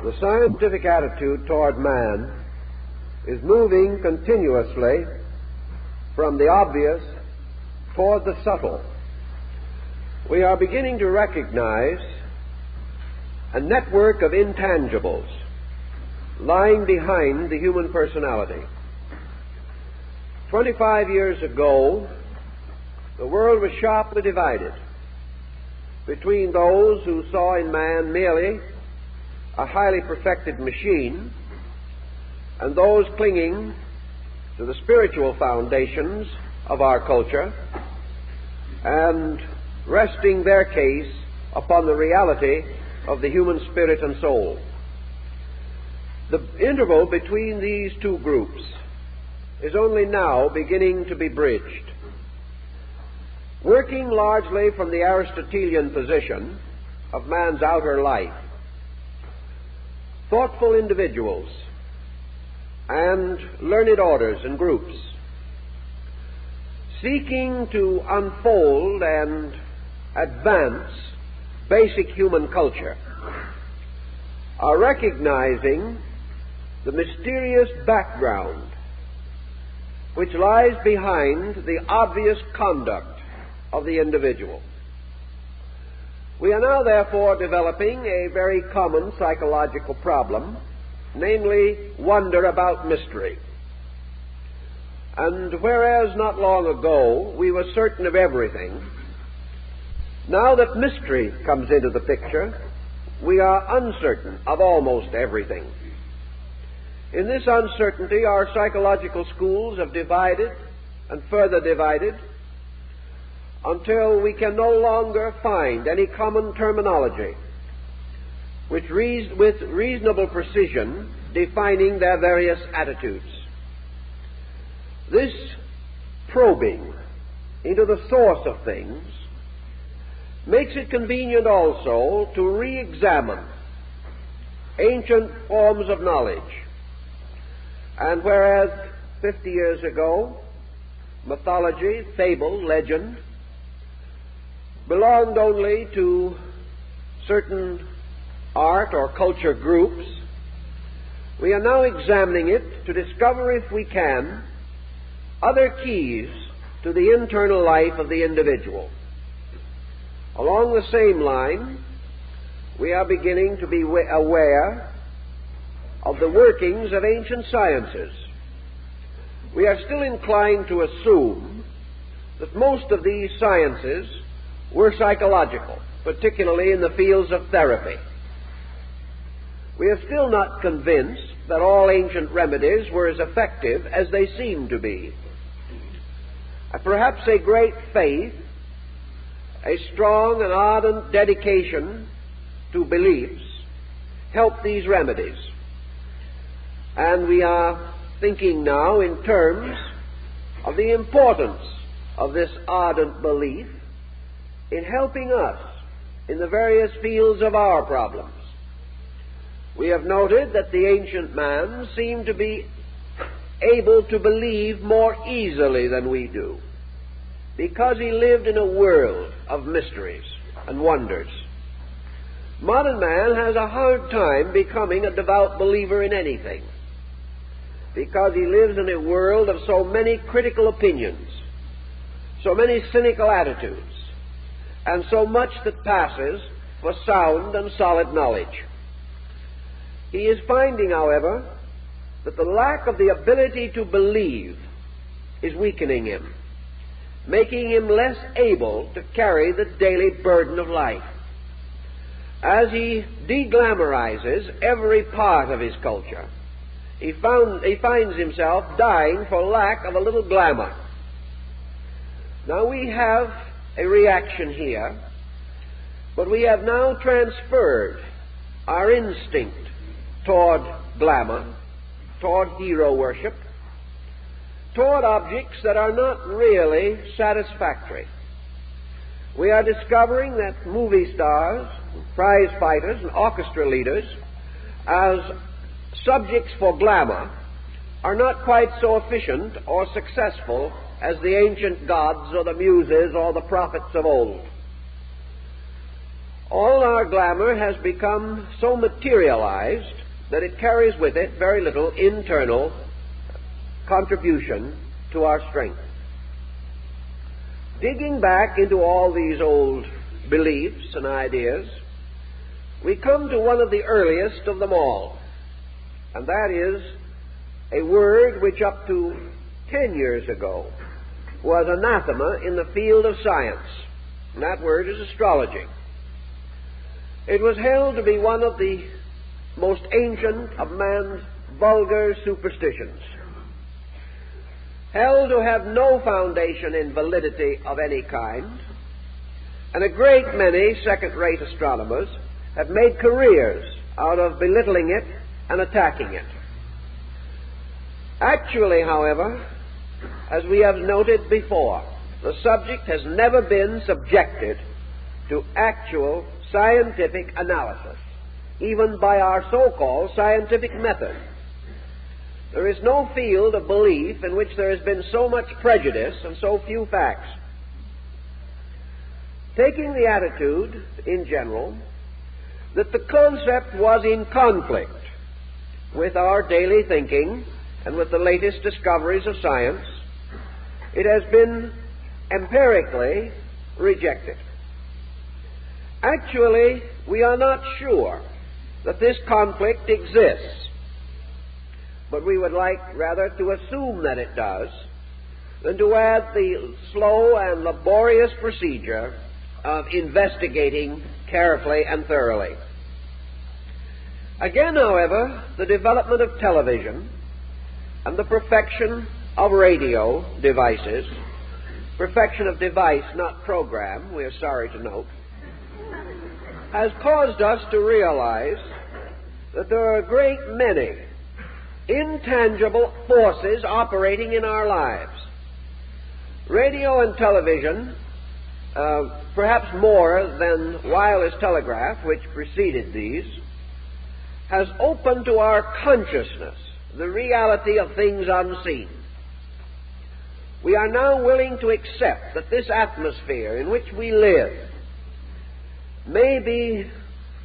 The scientific attitude toward man is moving continuously from the obvious toward the subtle. We are beginning to recognize a network of intangibles lying behind the human personality. 25 years ago, the world was sharply divided between those who saw in man merely a highly perfected machine and those clinging to the spiritual foundations of our culture and resting their case upon the reality of the human spirit and soul. The interval between these two groups is only now beginning to be bridged. Working largely from the Aristotelian position of man's outer life, thoughtful individuals and learned orders and groups seeking to unfold and advance basic human culture are recognizing the mysterious background which lies behind the obvious conduct of the individual. We are now, therefore, developing a very common psychological problem, namely wonder about mystery. And whereas not long ago we were certain of everything, now that mystery comes into the picture, we are uncertain of almost everything. In this uncertainty, our psychological schools have divided and further divided until we can no longer find any common terminology with reasonable precision defining their various attitudes. This probing into the source of things makes it convenient also to re-examine ancient forms of knowledge. And whereas 50 years ago mythology, fable, legend belonged only to certain art or culture groups, we are now examining it to discover, if we can, other keys to the internal life of the individual. Along the same line, we are beginning to be aware of the workings of ancient sciences. We are still inclined to assume that most of these sciences were psychological, particularly in the fields of therapy. We are still not convinced that all ancient remedies were as effective as they seem to be. Perhaps a great faith, a strong and ardent dedication to beliefs help these remedies. And we are thinking now in terms of the importance of this ardent belief in helping us in the various fields of our problems. We have noted that the ancient man seemed to be able to believe more easily than we do, because he lived in a world of mysteries and wonders. Modern man has a hard time becoming a devout believer in anything, because he lives in a world of so many critical opinions, so many cynical attitudes, and so much that passes for sound and solid knowledge. He is finding, however, that the lack of the ability to believe is weakening him, making him less able to carry the daily burden of life. As he de-glamorizes every part of his culture, he finds himself dying for lack of a little glamour. Now we have a reaction here, but we have now transferred our instinct toward glamour, toward hero worship, toward objects that are not really satisfactory. We are discovering that movie stars, prize fighters, and orchestra leaders, as subjects for glamour, are not quite so efficient or successful as the ancient gods or the muses or the prophets of old. All our glamour has become so materialized that it carries with it very little internal contribution to our strength. Digging back into all these old beliefs and ideas, we come to one of the earliest of them all, and that is a word which up to 10 years ago was anathema in the field of science, and that word is astrology. It was held to be one of the most ancient of man's vulgar superstitions, held to have no foundation in validity of any kind, and a great many second-rate astronomers have made careers out of belittling it and attacking it. Actually, however, as we have noted before, the subject has never been subjected to actual scientific analysis, even by our so-called scientific method. There is no field of belief in which there has been so much prejudice and so few facts. Taking the attitude, in general, that the concept was in conflict with our daily thinking and with the latest discoveries of science, it has been empirically rejected. Actually, we are not sure that this conflict exists, but we would like rather to assume that it does than to add the slow and laborious procedure of investigating carefully and thoroughly. Again, however, the development of television and the perfection of radio devices, perfection of device, not program, we are sorry to note, has caused us to realize that there are a great many intangible forces operating in our lives. Radio and television, perhaps more than wireless telegraph, which preceded these, has opened to our consciousness the reality of things unseen. We are now willing to accept that this atmosphere in which we live may be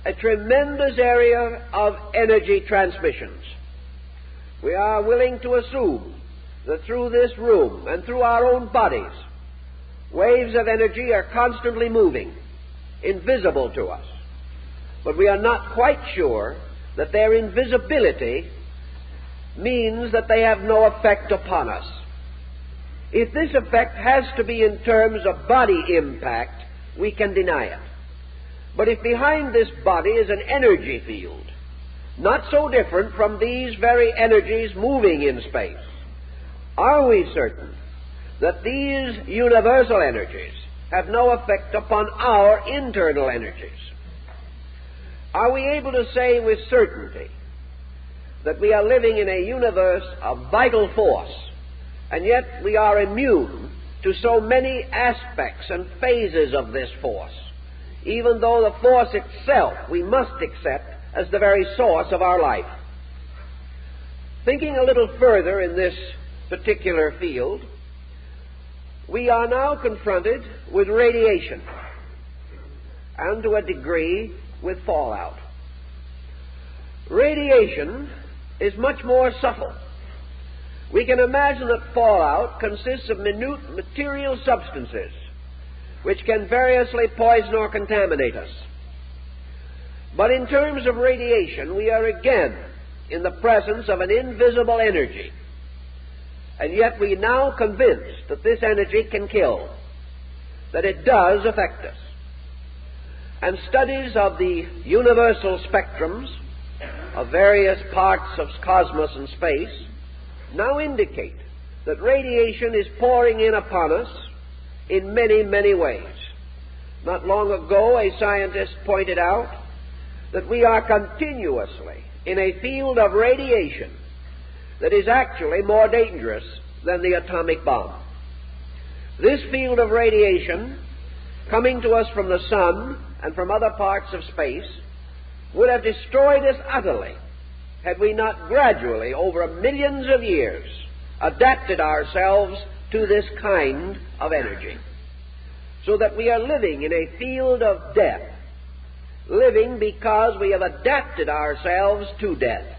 a tremendous area of energy transmissions. We are willing to assume that through this room and through our own bodies, waves of energy are constantly moving, invisible to us. But we are not quite sure that their invisibility means that they have no effect upon us. If this effect has to be in terms of body impact, we can deny it. But if behind this body is an energy field, not so different from these very energies moving in space, are we certain that these universal energies have no effect upon our internal energies? Are we able to say with certainty that we are living in a universe of vital force, and yet we are immune to so many aspects and phases of this force, even though the force itself we must accept as the very source of our life? Thinking a little further in this particular field, we are now confronted with radiation, and to a degree with fallout. Radiation is much more subtle. We can imagine that fallout consists of minute material substances which can variously poison or contaminate us. But in terms of radiation, we are again in the presence of an invisible energy, and yet we are now convinced that this energy can kill, that it does affect us. And studies of the universal spectrums of various parts of cosmos and space now indicate that radiation is pouring in upon us in many, many ways. Not long ago, a scientist pointed out that we are continuously in a field of radiation that is actually more dangerous than the atomic bomb. This field of radiation, coming to us from the sun and from other parts of space, would have destroyed us utterly had we not gradually, over millions of years, adapted ourselves to this kind of energy, so that we are living in a field of death living because we have adapted ourselves to death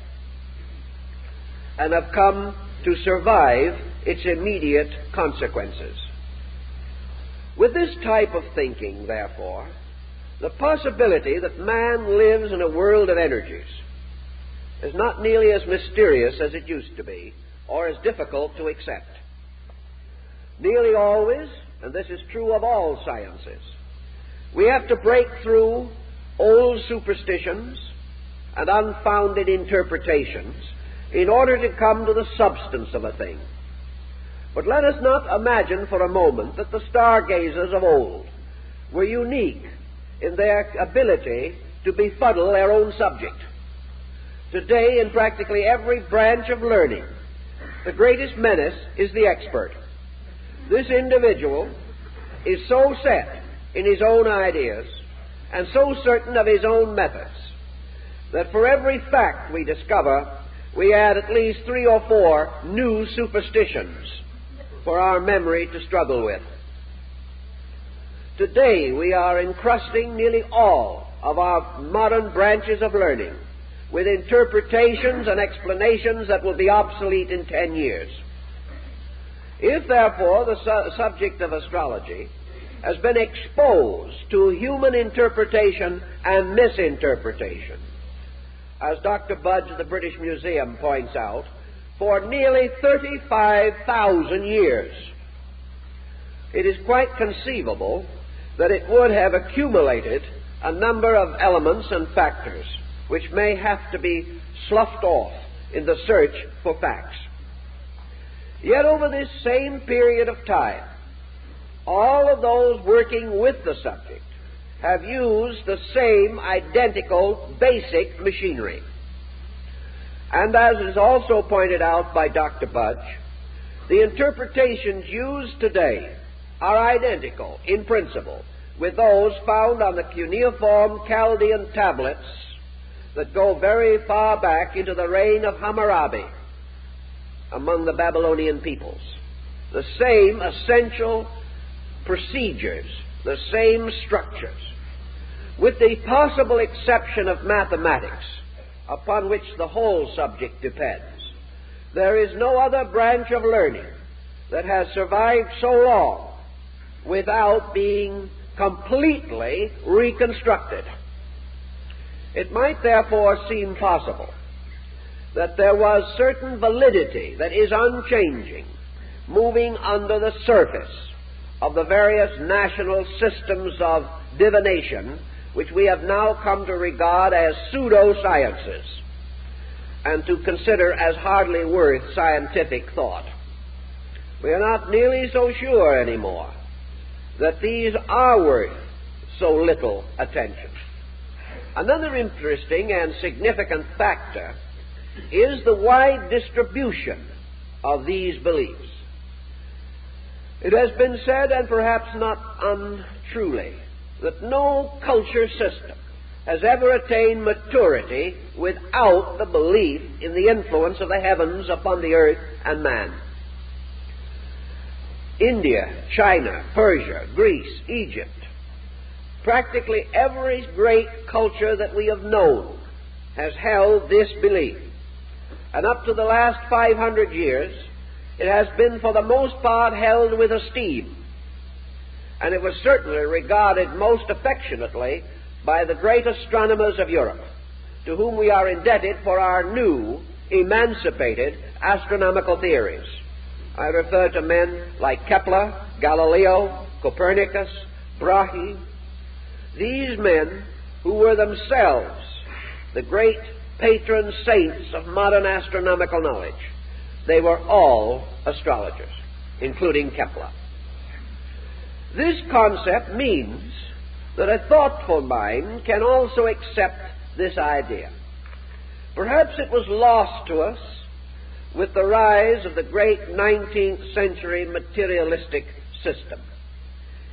and have come to survive its immediate consequences. With this type of thinking, therefore, the possibility that man lives in a world of energies is not nearly as mysterious as it used to be, or as difficult to accept. Nearly always, and this is true of all sciences, we have to break through old superstitions and unfounded interpretations in order to come to the substance of a thing. But let us not imagine for a moment that the stargazers of old were unique in their ability to befuddle their own subject. Today, in practically every branch of learning, the greatest menace is the expert. This individual is so set in his own ideas and so certain of his own methods that for every fact we discover, we add at least 3 or 4 new superstitions for our memory to struggle with. Today we are encrusting nearly all of our modern branches of learning with interpretations and explanations that will be obsolete in 10 years. If, therefore, the subject of astrology has been exposed to human interpretation and misinterpretation, as Dr. Budge of the British Museum points out, for nearly 35,000 years, it is quite conceivable that it would have accumulated a number of elements and factors which may have to be sloughed off in the search for facts. Yet over this same period of time, all of those working with the subject have used the same identical basic machinery. And as is also pointed out by Dr. Budge, the interpretations used today are identical in principle with those found on the cuneiform Chaldean tablets that go very far back into the reign of Hammurabi among the Babylonian peoples. The same essential procedures, the same structures, with the possible exception of mathematics, upon which the whole subject depends. There is no other branch of learning that has survived so long without being completely reconstructed. It might therefore seem possible that there was certain validity that is unchanging, moving under the surface of the various national systems of divination which we have now come to regard as pseudosciences and to consider as hardly worth scientific thought. We are not nearly so sure anymore that these are worth so little attention. Another interesting and significant factor is the wide distribution of these beliefs. It has been said, and perhaps not untruly, that no culture system has ever attained maturity without the belief in the influence of the heavens upon the earth and man. India, China, Persia, Greece, Egypt, practically every great culture that we have known has held this belief. And up to the last 500 years, it has been for the most part held with esteem. And it was certainly regarded most affectionately by the great astronomers of Europe, to whom we are indebted for our new, emancipated astronomical theories. I refer to men like Kepler, Galileo, Copernicus, Brahe. These men, who were themselves the great patron saints of modern astronomical knowledge, they were all astrologers, including Kepler. This concept means that a thoughtful mind can also accept this idea. Perhaps it was lost to us with the rise of the great 19th century materialistic system.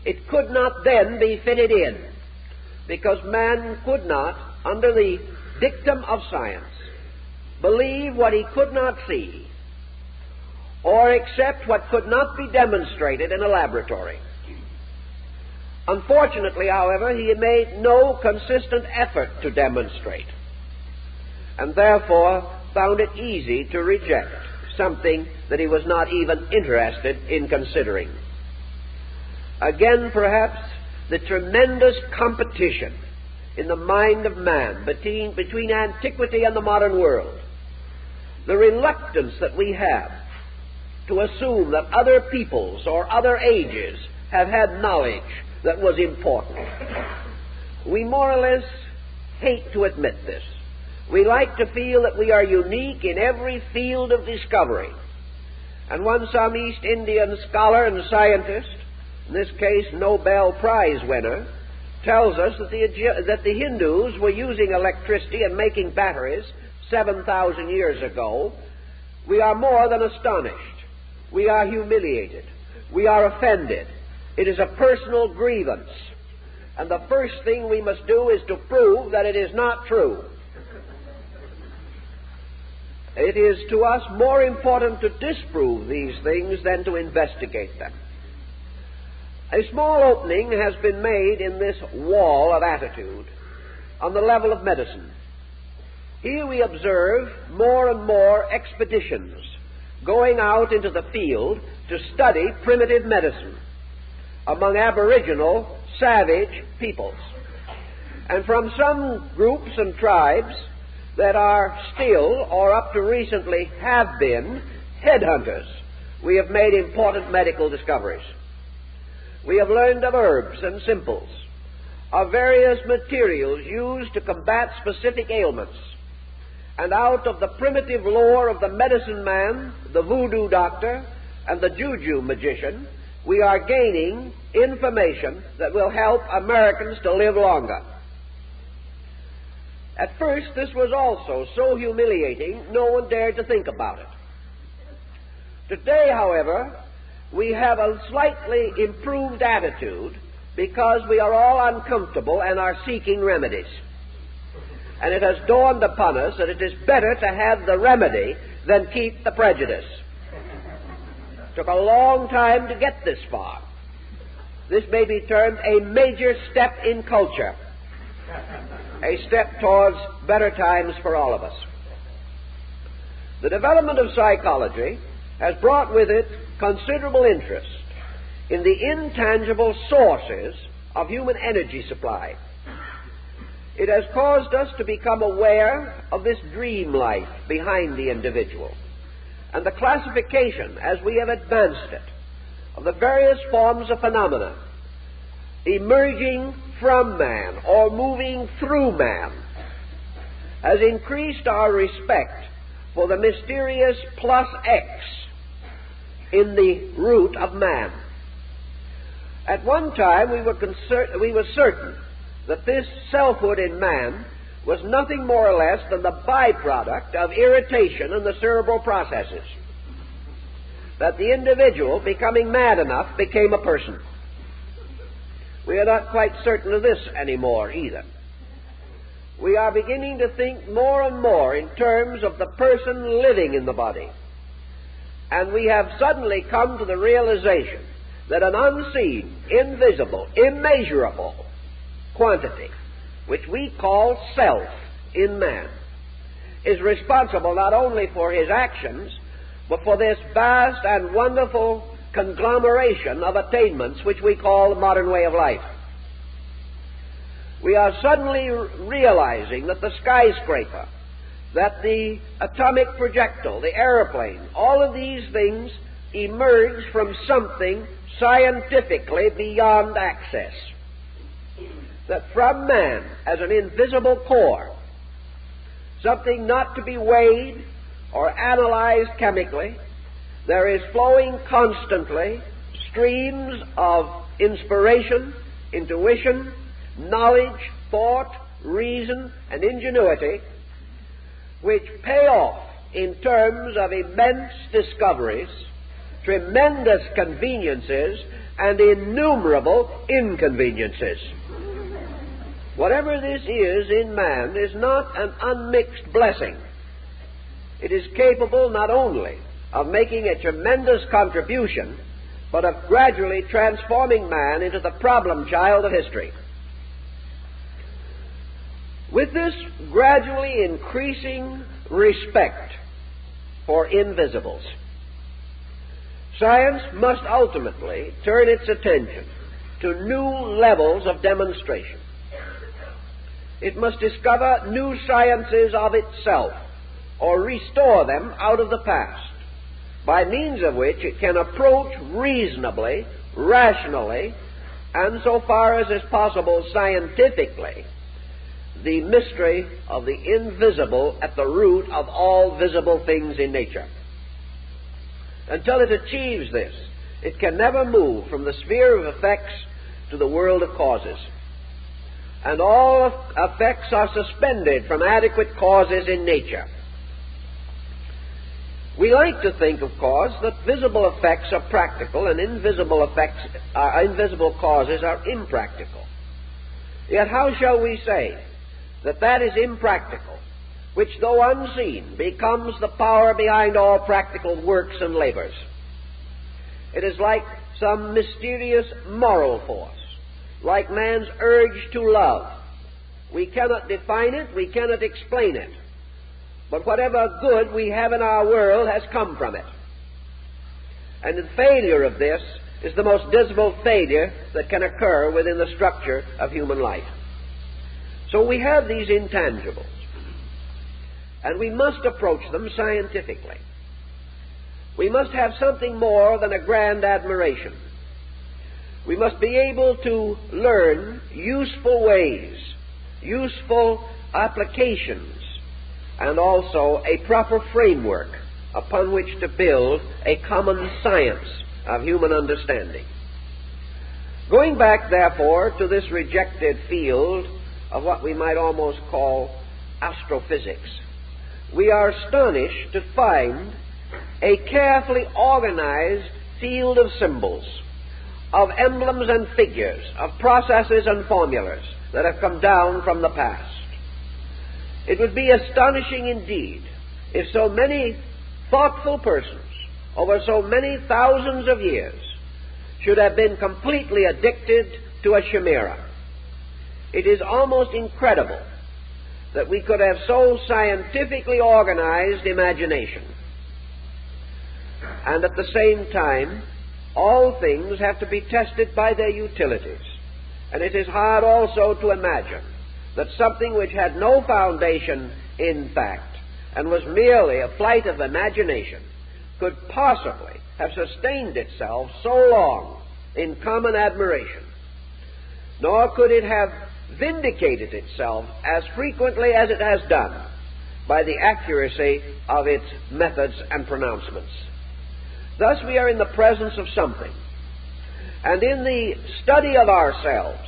It could not then be fitted in, because man could not, under the dictum of science, believe what he could not see or accept what could not be demonstrated in a laboratory. Unfortunately, however, he made no consistent effort to demonstrate, and therefore found it easy to reject something that he was not even interested in considering. Again, perhaps, the tremendous competition in the mind of man between antiquity and the modern world, the reluctance that we have to assume that other peoples or other ages have had knowledge that was important. We more or less hate to admit this. We like to feel that we are unique in every field of discovery. And some East Indian scholar and scientist, in this case Nobel Prize winner, tells us that the Hindus were using electricity and making batteries 7,000 years ago. We are more than astonished. We are humiliated. We are offended. It is a personal grievance. And the first thing we must do is to prove that it is not true. It is to us more important to disprove these things than to investigate them. A small opening has been made in this wall of attitude on the level of medicine. Here we observe more and more expeditions going out into the field to study primitive medicine among aboriginal, savage peoples. And from some groups and tribes that are still, or up to recently have been, headhunters, we have made important medical discoveries. We have learned of herbs and simples, of various materials used to combat specific ailments. And out of the primitive lore of the medicine man, the voodoo doctor, and the juju magician, we are gaining information that will help Americans to live longer. At first, this was also so humiliating, no one dared to think about it. Today, however, we have a slightly improved attitude because we are all uncomfortable and are seeking remedies. And it has dawned upon us that it is better to have the remedy than keep the prejudice. It took a long time to get this far. This may be termed a major step in culture, a step towards better times for all of us. The development of psychology has brought with it considerable interest in the intangible sources of human energy supply. It has caused us to become aware of this dream life behind the individual and the classification, as we have advanced it, of the various forms of phenomena emerging from man or moving through man has increased our respect for the mysterious plus X in the root of man. At one time we were certain that this selfhood in man was nothing more or less than the byproduct of irritation in the cerebral processes, that the individual, becoming mad enough, became a person. We are not quite certain of this anymore either. We are beginning to think more and more in terms of the person living in the body. And we have suddenly come to the realization that an unseen, invisible, immeasurable quantity, which we call self in man, is responsible not only for his actions, but for this vast and wonderful conglomeration of attainments which we call the modern way of life. We are suddenly realizing that the skyscraper, that the atomic projectile, the airplane, all of these things emerge from something scientifically beyond access. That from man, as an invisible core, something not to be weighed or analyzed chemically, there is flowing constantly streams of inspiration, intuition, knowledge, thought, reason, and ingenuity, which pay off in terms of immense discoveries, tremendous conveniences, and innumerable inconveniences. Whatever this is in man is not an unmixed blessing. It is capable not only of making a tremendous contribution but of gradually transforming man into the problem child of history. With this gradually increasing respect for invisibles, science must ultimately turn its attention to new levels of demonstration. It must discover new sciences of itself, or restore them out of the past, by means of which it can approach reasonably, rationally, and so far as is possible scientifically, the mystery of the invisible at the root of all visible things in nature. Until it achieves this, it can never move from the sphere of effects to the world of causes. And all effects are suspended from adequate causes in nature. We like to think, of course, that visible effects are practical and invisible causes are impractical. Yet how shall we say that that is impractical, which, though unseen, becomes the power behind all practical works and labors? It is like some mysterious moral force, like man's urge to love. We cannot define it, we cannot explain it, but whatever good we have in our world has come from it. And the failure of this is the most dismal failure that can occur within the structure of human life. So we have these intangibles, and we must approach them scientifically. We must have something more than a grand admiration. We must be able to learn useful ways, useful applications, and also a proper framework upon which to build a common science of human understanding. Going back, therefore, to this rejected field of what we might almost call astrophysics, we are astonished to find a carefully organized field of symbols, of emblems and figures, of processes and formulas that have come down from the past. It would be astonishing indeed if so many thoughtful persons over so many thousands of years should have been completely addicted to a chimera. It is almost incredible that we could have so scientifically organized imagination. And at the same time, all things have to be tested by their utilities. And it is hard also to imagine that something which had no foundation in fact and was merely a flight of imagination could possibly have sustained itself so long in common admiration, nor could it have vindicated itself as frequently as it has done by the accuracy of its methods and pronouncements. Thus we are in the presence of something, and in the study of ourselves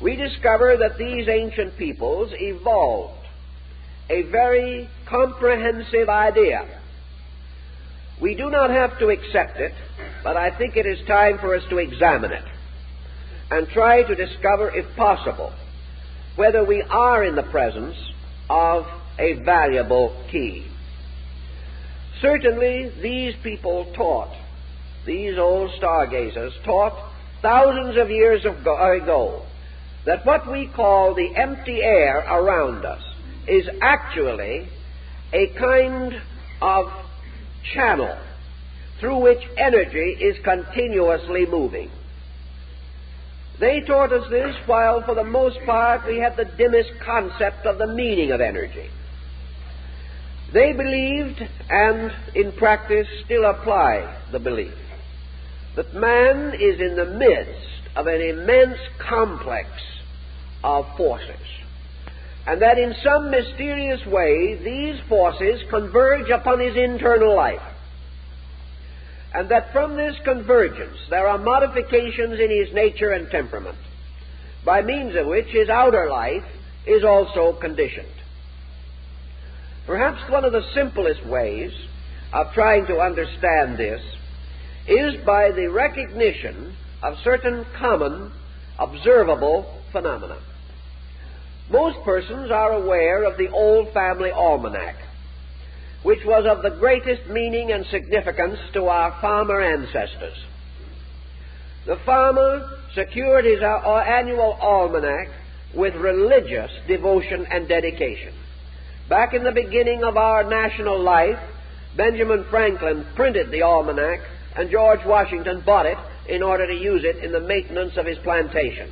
we discover that these ancient peoples evolved a very comprehensive idea. We do not have to accept it, but I think it is time for us to examine it and try to discover, if possible, whether we are in the presence of a valuable key. Certainly these people taught, these old stargazers taught thousands of years ago, that what we call the empty air around us is actually a kind of channel through which energy is continuously moving. They taught us this while, for the most part, we had the dimmest concept of the meaning of energy. They believed, and in practice still apply the belief, that man is in the midst of an immense complex of forces, and that in some mysterious way these forces converge upon his internal life, and that from this convergence there are modifications in his nature and temperament, by means of which his outer life is also conditioned. Perhaps one of the simplest ways of trying to understand this is by the recognition of certain common, observable phenomena. Most persons are aware of the old family almanac, which was of the greatest meaning and significance to our farmer ancestors. The farmer secured his annual almanac with religious devotion and dedication. Back in the beginning of our national life, Benjamin Franklin printed the almanac, and George Washington bought it in order to use it in the maintenance of his plantation.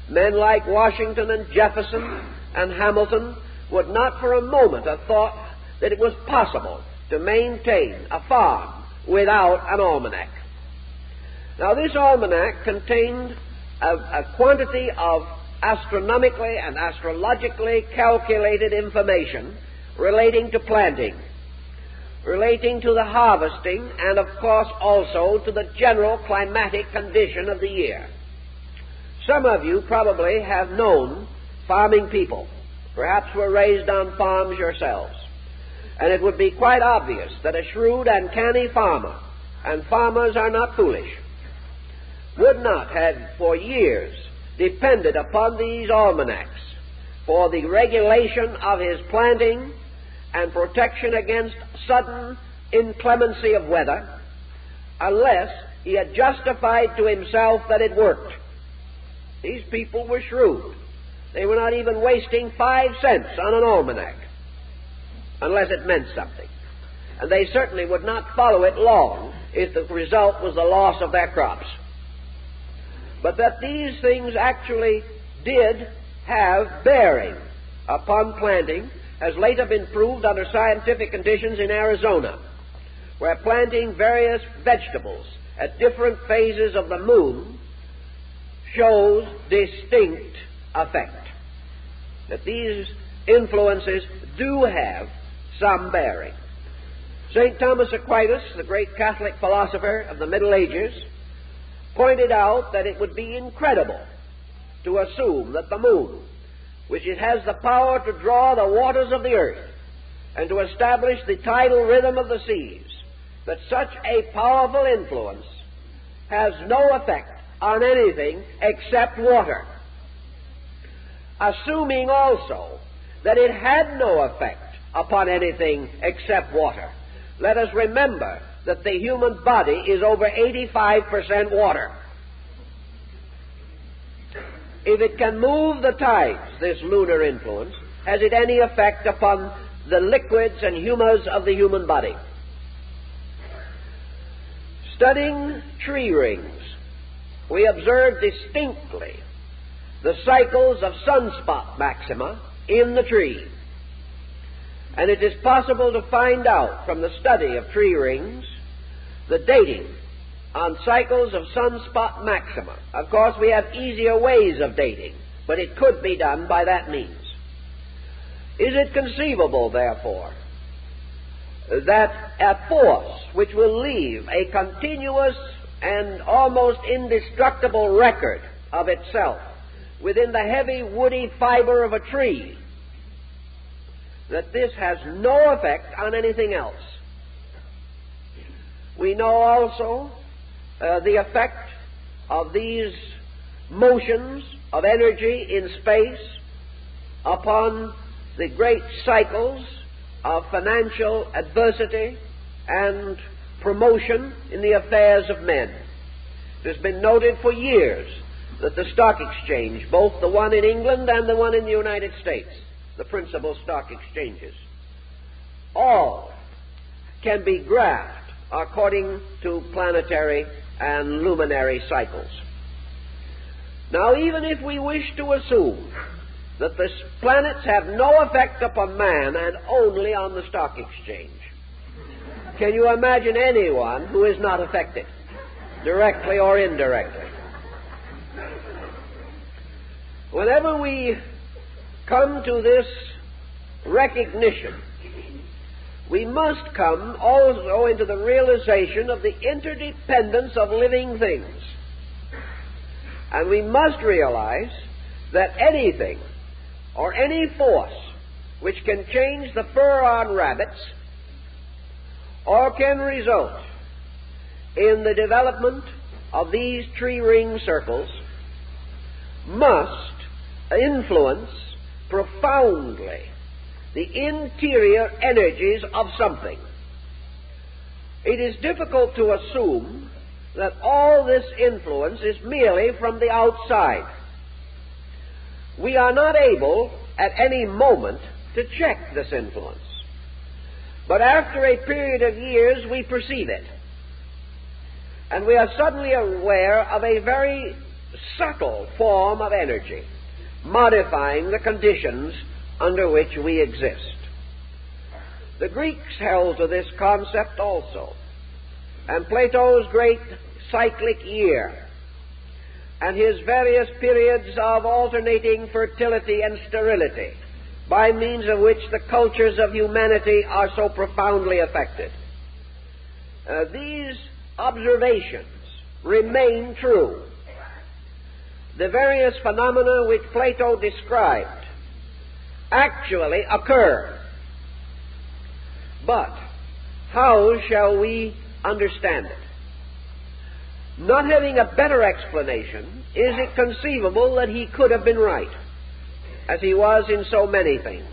Men like Washington and Jefferson and Hamilton would not for a moment have thought that it was possible to maintain a farm without an almanac. Now, this almanac contained a quantity of astronomically and astrologically calculated information relating to planting, relating to the harvesting, and of course also to the general climatic condition of the year. Some of you probably have known farming people, perhaps were raised on farms yourselves, and it would be quite obvious that a shrewd and canny farmer, and farmers are not foolish, would not have for years depended upon these almanacs for the regulation of his planting and protection against sudden inclemency of weather unless he had justified to himself that it worked. These people were shrewd. They were not even wasting 5 cents on an almanac unless it meant something. And they certainly would not follow it long if the result was the loss of their crops. But that these things actually did have bearing upon planting has later been proved under scientific conditions in Arizona, where planting various vegetables at different phases of the moon shows distinct effect. That these influences do have some bearing. St. Thomas Aquinas, the great Catholic philosopher of the Middle Ages, pointed out that it would be incredible to assume that the moon, which it has the power to draw the waters of the earth and to establish the tidal rhythm of the seas, that such a powerful influence has no effect on anything except water. Assuming also that it had no effect upon anything except water, let us remember that the human body is over 85% water. If it can move the tides, this lunar influence, has it any effect upon the liquids and humours of the human body? Studying tree rings, we observe distinctly the cycles of sunspot maxima in the tree. And it is possible to find out from the study of tree rings the dating on cycles of sunspot maxima. Of course, we have easier ways of dating, but it could be done by that means. Is it conceivable, therefore, that a force which will leave a continuous and almost indestructible record of itself within the heavy woody fiber of a tree, that this has no effect on anything else? We know also the effect of these motions of energy in space upon the great cycles of financial adversity and promotion in the affairs of men. It has been noted for years that the stock exchange, both the one in England and the one in the United States, the principal stock exchanges, all can be graphed according to planetary and luminary cycles. Now, even if we wish to assume that the planets have no effect upon man and only on the stock exchange, can you imagine anyone who is not affected, directly or indirectly? Whenever we come to this recognition, we must come also into the realization of the interdependence of living things. And we must realize that anything or any force which can change the fur on rabbits or can result in the development of these tree ring circles must influence profoundly the interior energies of something. It is difficult to assume that all this influence is merely from the outside. We are not able at any moment to check this influence. But after a period of years, we perceive it. And we are suddenly aware of a very subtle form of energy, modifying the conditions under which we exist. The Greeks held to this concept also, and Plato's great cyclic year, and his various periods of alternating fertility and sterility, by means of which the cultures of humanity are so profoundly affected. These observations remain true. The various phenomena which Plato described actually occur. But how shall we understand it? Not having a better explanation, is it conceivable that he could have been right, as he was in so many things?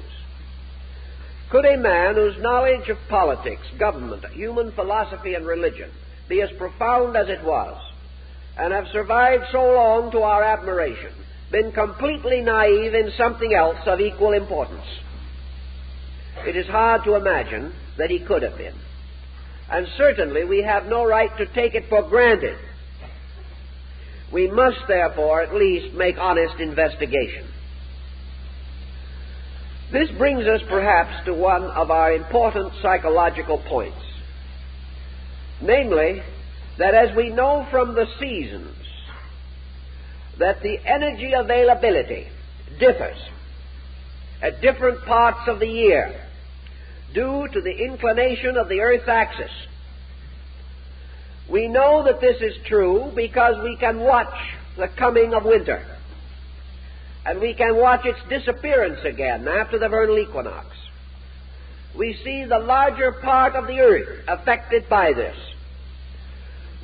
Could a man whose knowledge of politics, government, human philosophy, and religion be as profound as it was, and have survived so long to our admiration, been completely naive in something else of equal importance? It is hard to imagine that he could have been. And certainly we have no right to take it for granted. We must therefore at least make honest investigation. This brings us perhaps to one of our important psychological points. Namely, that as we know from the seasons that the energy availability differs at different parts of the year due to the inclination of the Earth's axis, we know that this is true because we can watch the coming of winter, and we can watch its disappearance again after the vernal equinox. We see the larger part of the Earth affected by this.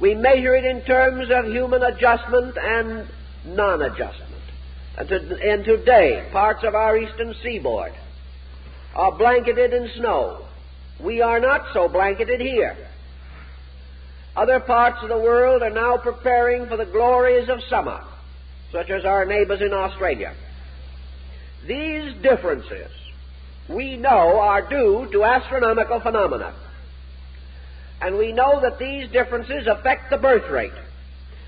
We measure it in terms of human adjustment and non-adjustment. And today, parts of our eastern seaboard are blanketed in snow. We are not so blanketed here. Other parts of the world are now preparing for the glories of summer, such as our neighbors in Australia. These differences, we know, are due to astronomical phenomena. And we know that these differences affect the birth rate.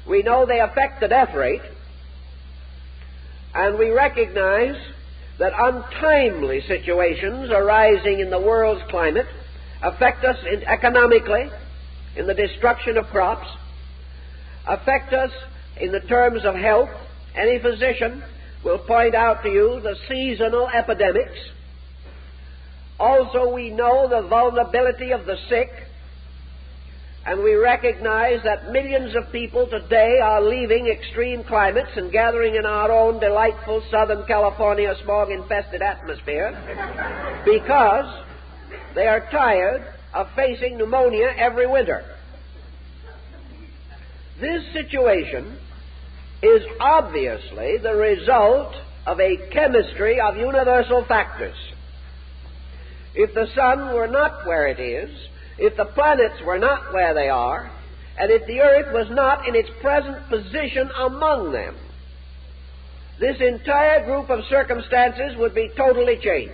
We know they affect the death rate. And we recognize that untimely situations arising in the world's climate affect us economically, in the destruction of crops, affect us in the terms of health. Any physician will point out to you the seasonal epidemics. Also, we know the vulnerability of the sick, and we recognize that millions of people today are leaving extreme climates and gathering in our own delightful Southern California smog-infested atmosphere because they are tired of facing pneumonia every winter. This situation is obviously the result of a chemistry of universal factors. If the sun were not where it is, if the planets were not where they are, and if the earth was not in its present position among them, this entire group of circumstances would be totally changed.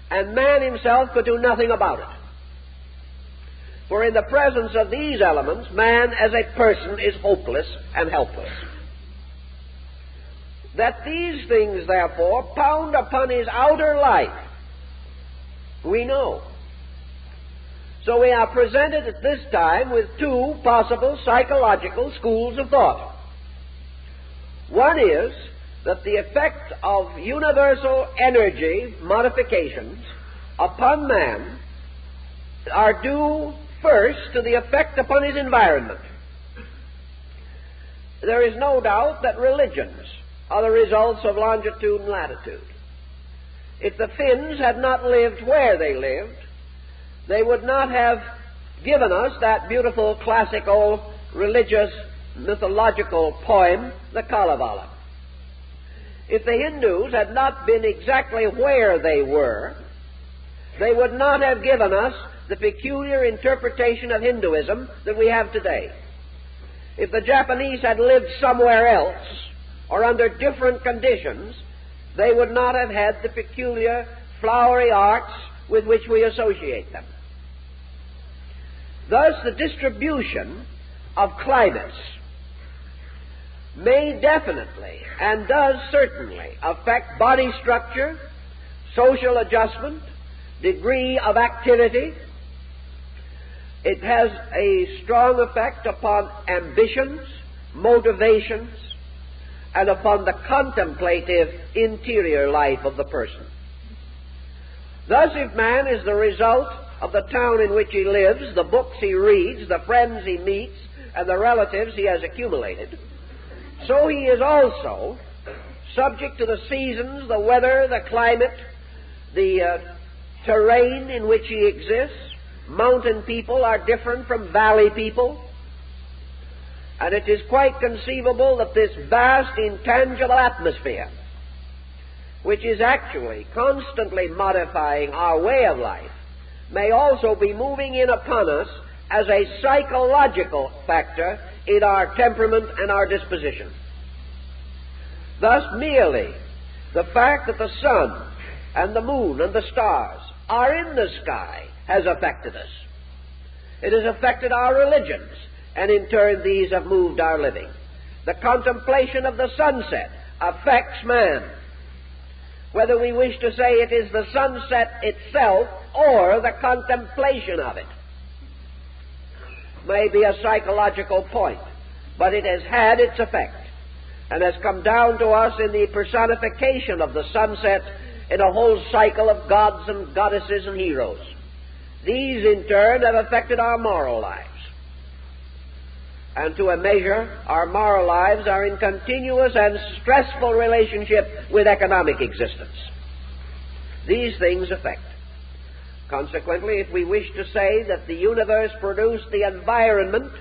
And man himself could do nothing about it. For in the presence of these elements, man as a person is hopeless and helpless. That these things, therefore, pound upon his outer life, we know. So we are presented at this time with two possible psychological schools of thought. One is that the effect of universal energy modifications upon man are due first to the effect upon his environment. There is no doubt that religions are the results of longitude and latitude. If the Finns had not lived where they lived, they would not have given us that beautiful classical religious mythological poem, the Kalevala. If the Hindus had not been exactly where they were, they would not have given us the peculiar interpretation of Hinduism that we have today. If the Japanese had lived somewhere else or under different conditions, they would not have had the peculiar flowery arts with which we associate them. Thus, the distribution of climates may definitely and does certainly affect body structure, social adjustment, degree of activity. It has a strong effect upon ambitions, motivations, and upon the contemplative interior life of the person. Thus, if man is the result of the town in which he lives, the books he reads, the friends he meets, and the relatives he has accumulated, so he is also subject to the seasons, the weather, the climate, the terrain in which he exists. Mountain people are different from valley people. And it is quite conceivable that this vast, intangible atmosphere, which is actually constantly modifying our way of life, may also be moving in upon us as a psychological factor in our temperament and our disposition. Thus, merely the fact that the sun and the moon and the stars are in the sky has affected us. It has affected our religions, and in turn these have moved our living. The contemplation of the sunset affects man, whether we wish to say it is the sunset itself or the contemplation of it. May be a psychological point, but it has had its effect and has come down to us in the personification of the sunset in a whole cycle of gods and goddesses and heroes. These, in turn, have affected our moral lives. And to a measure, our moral lives are in continuous and stressful relationship with economic existence. These things affect. Consequently, if we wish to say that the universe produced the environment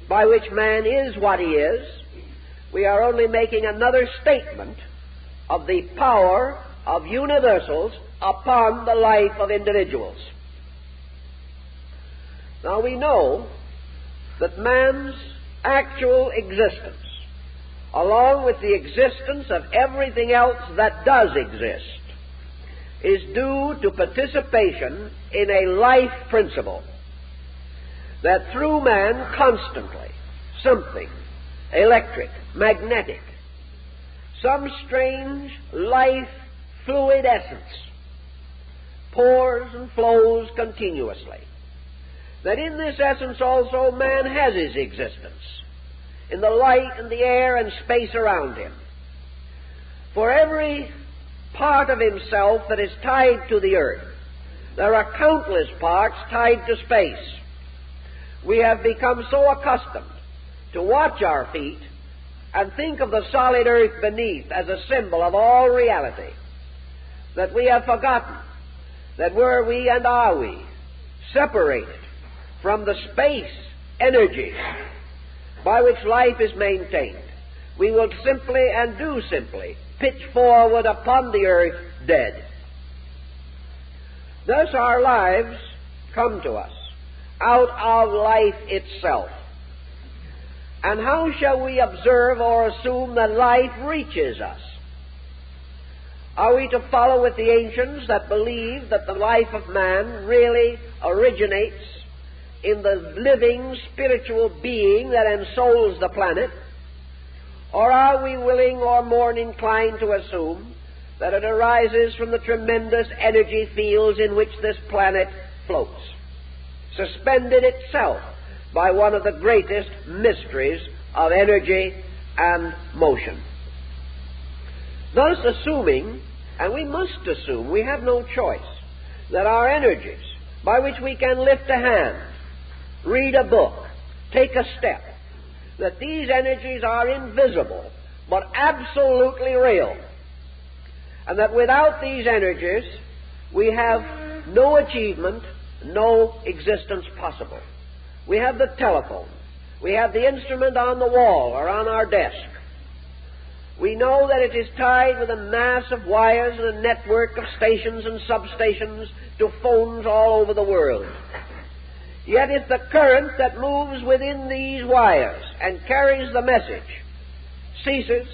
by which man is what he is, we are only making another statement of the power of universals upon the life of individuals. Now we know that man's actual existence, along with the existence of everything else that does exist, is due to participation in a life principle, that through man constantly something electric, magnetic, some strange life fluid essence pours and flows continuously. That in this essence also man has his existence, in the light and the air and space around him. For every part of himself that is tied to the earth, there are countless parts tied to space. We have become so accustomed to watch our feet and think of the solid earth beneath as a symbol of all reality, that we have forgotten that were we and are we separated from the space energies by which life is maintained, we will simply and do simply pitch forward upon the earth dead. Thus our lives come to us out of life itself. And how shall we observe or assume that life reaches us? Are we to follow with the ancients that believe that the life of man really originates in the living spiritual being that ensouls the planet? Or are we willing or more inclined to assume that it arises from the tremendous energy fields in which this planet floats, suspended itself by one of the greatest mysteries of energy and motion? Thus assuming, and we must assume, we have no choice, that our energies, by which we can lift a hand, read a book, take a step, that these energies are invisible but absolutely real, and that without these energies we have no achievement, no existence possible. We have the telephone, we have the instrument on the wall or on our desk, We know that it is tied with a mass of wires and a network of stations and substations to phones all over the world. Yet if the current that moves within these wires and carries the message ceases,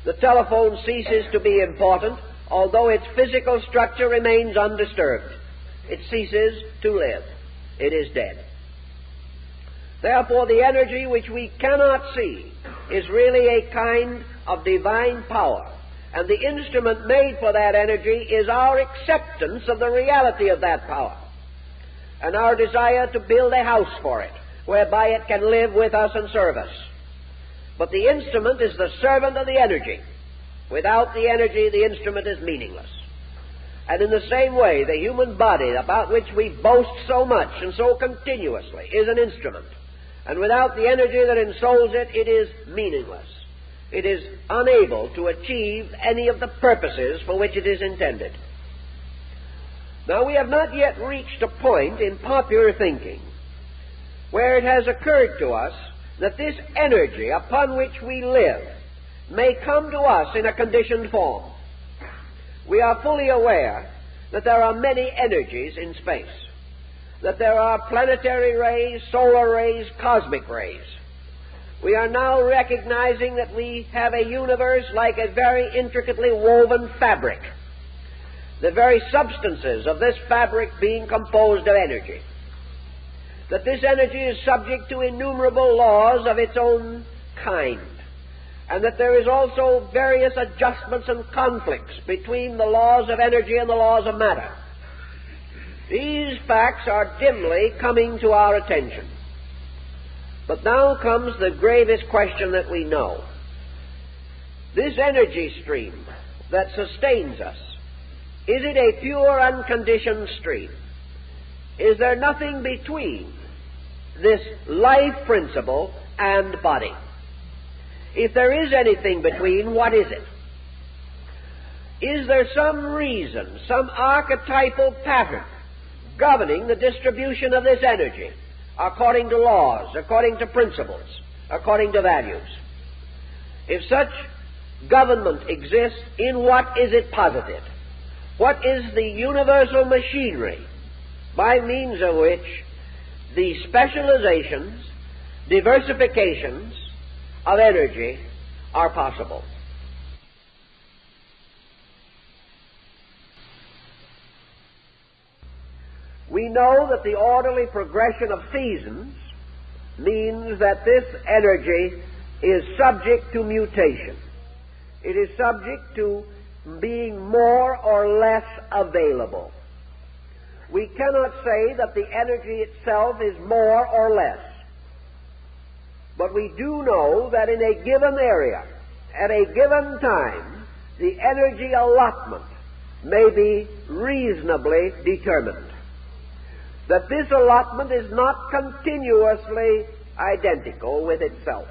the telephone ceases to be important, although its physical structure remains undisturbed. It ceases to live. It is dead. Therefore, the energy which we cannot see is really a kind of divine power, and the instrument made for that energy is our acceptance of the reality of that power, and our desire to build a house for it, whereby it can live with us and serve us. But the instrument is the servant of the energy. Without the energy, the instrument is meaningless. And in the same way, the human body, about which we boast so much and so continuously, is an instrument. And without the energy that ensouls it, it is meaningless. It is unable to achieve any of the purposes for which it is intended. Now, we have not yet reached a point in popular thinking where it has occurred to us that this energy upon which we live may come to us in a conditioned form. We are fully aware that there are many energies in space, that there are planetary rays, solar rays, cosmic rays. We are now recognizing that we have a universe like a very intricately woven fabric, the very substances of this fabric being composed of energy, that this energy is subject to innumerable laws of its own kind, and that there is also various adjustments and conflicts between the laws of energy and the laws of matter. These facts are dimly coming to our attention. But now comes the gravest question that we know. This energy stream that sustains us, is it a pure, unconditioned stream? Is there nothing between this life principle and body? If there is anything between, what is it? Is there some reason, some archetypal pattern governing the distribution of this energy according to laws, according to principles, according to values? If such government exists, in what is it posited? What is the universal machinery by means of which the specializations, diversifications of energy are possible? We know that the orderly progression of seasons means that this energy is subject to mutation. It is subject to being more or less available. We cannot say that the energy itself is more or less. But we do know that in a given area, at a given time, the energy allotment may be reasonably determined. That this allotment is not continuously identical with itself.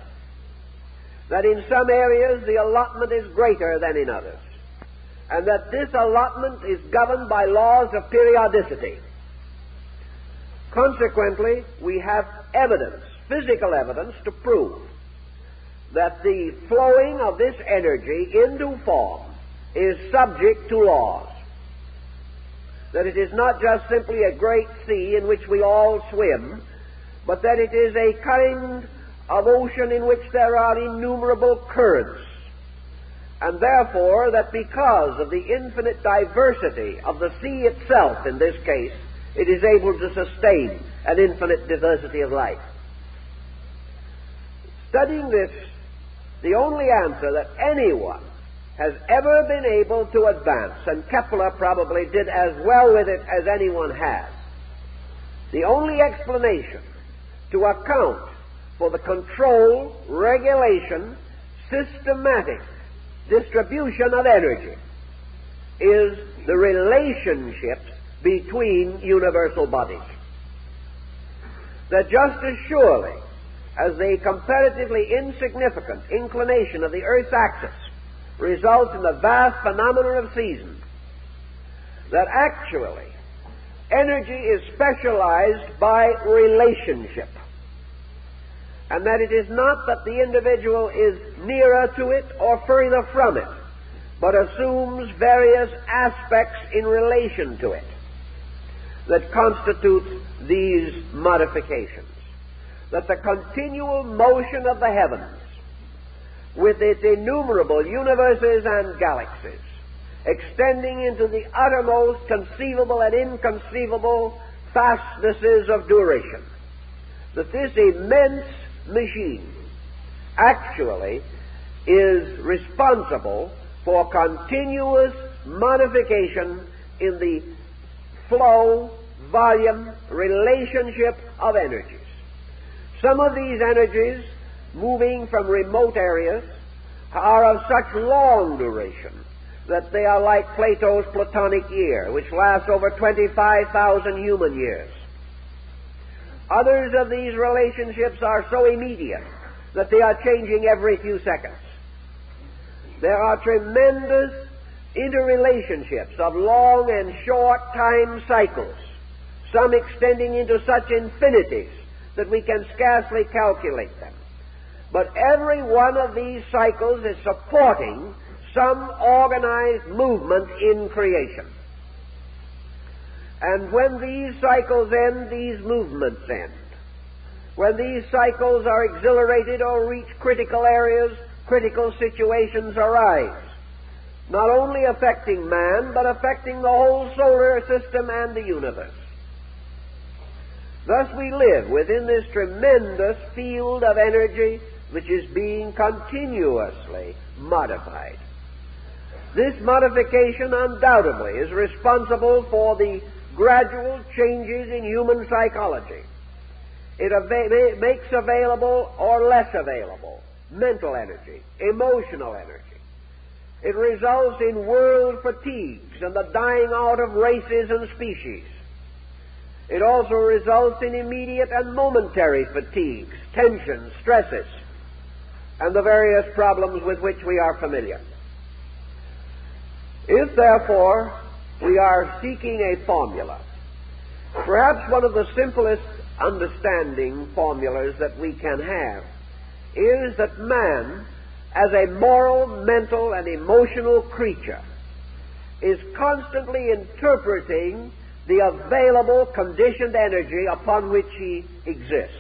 That in some areas the allotment is greater than in others. And that this allotment is governed by laws of periodicity. Consequently, we have evidence, physical evidence, to prove that the flowing of this energy into form is subject to laws. That it is not just simply a great sea in which we all swim, but that it is a kind of ocean in which there are innumerable currents. And therefore, that because of the infinite diversity of the sea itself, in this case, it is able to sustain an infinite diversity of life. Studying this, the only answer that anyone has ever been able to advance, and Kepler probably did as well with it as anyone has, the only explanation to account for the control, regulation, systematic distribution of energy is the relationships between universal bodies. That just as surely as the comparatively insignificant inclination of the Earth's axis results in the vast phenomenon of seasons, that actually energy is specialized by relationship. and that it is not that the individual is nearer to it or further from it, but assumes various aspects in relation to it that constitute these modifications. That the continual motion of the heavens, with its innumerable universes and galaxies, extending into the uttermost conceivable and inconceivable fastnesses of duration, that this immense machine actually is responsible for continuous modification in the flow, volume, relationship of energies. Some of these energies, moving from remote areas, are of such long duration that they are like Plato's Platonic year, which lasts over 25,000 human years. Others of these relationships are so immediate that they are changing every few seconds. There are tremendous interrelationships of long and short time cycles, some extending into such infinities that we can scarcely calculate them. But every one of these cycles is supporting some organized movement in creation. And when these cycles end, these movements end. When these cycles are exhilarated or reach critical areas, critical situations arise, not only affecting man, but affecting the whole solar system and the universe. Thus we live within this tremendous field of energy which is being continuously modified. This modification undoubtedly is responsible for the gradual changes in human psychology. It makes available or less available mental energy, emotional energy. It results in world fatigues and the dying out of races and species. It also results in immediate and momentary fatigues, tensions, stresses, and the various problems with which we are familiar. If, therefore, we are seeking a formula, perhaps one of the simplest understanding formulas that we can have is that man, as a moral, mental, and emotional creature, is constantly interpreting the available conditioned energy upon which he exists.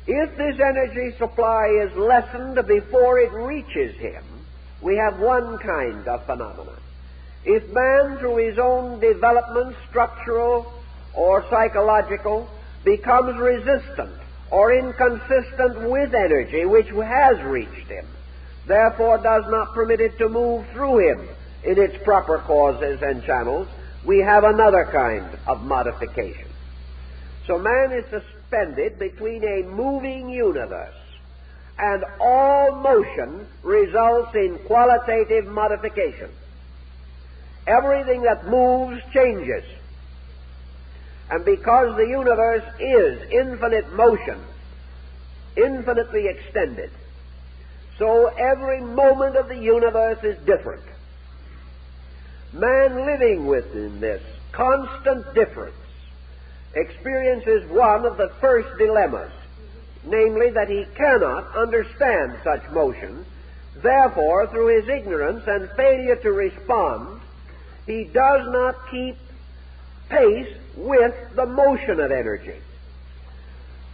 If this energy supply is lessened before it reaches him, we have one kind of phenomenon. If man, through his own development, structural or psychological, becomes resistant or inconsistent with energy which has reached him, therefore does not permit it to move through him in its proper causes and channels, we have another kind of modification. So man is suspended between a moving universe, and all motion results in qualitative modification. Everything that moves changes. And because the universe is infinite motion, infinitely extended, so every moment of the universe is different. Man living within this constant difference experiences one of the first dilemmas, namely that he cannot understand such motion. Therefore, through his ignorance and failure to respond, he does not keep pace with the motion of energy.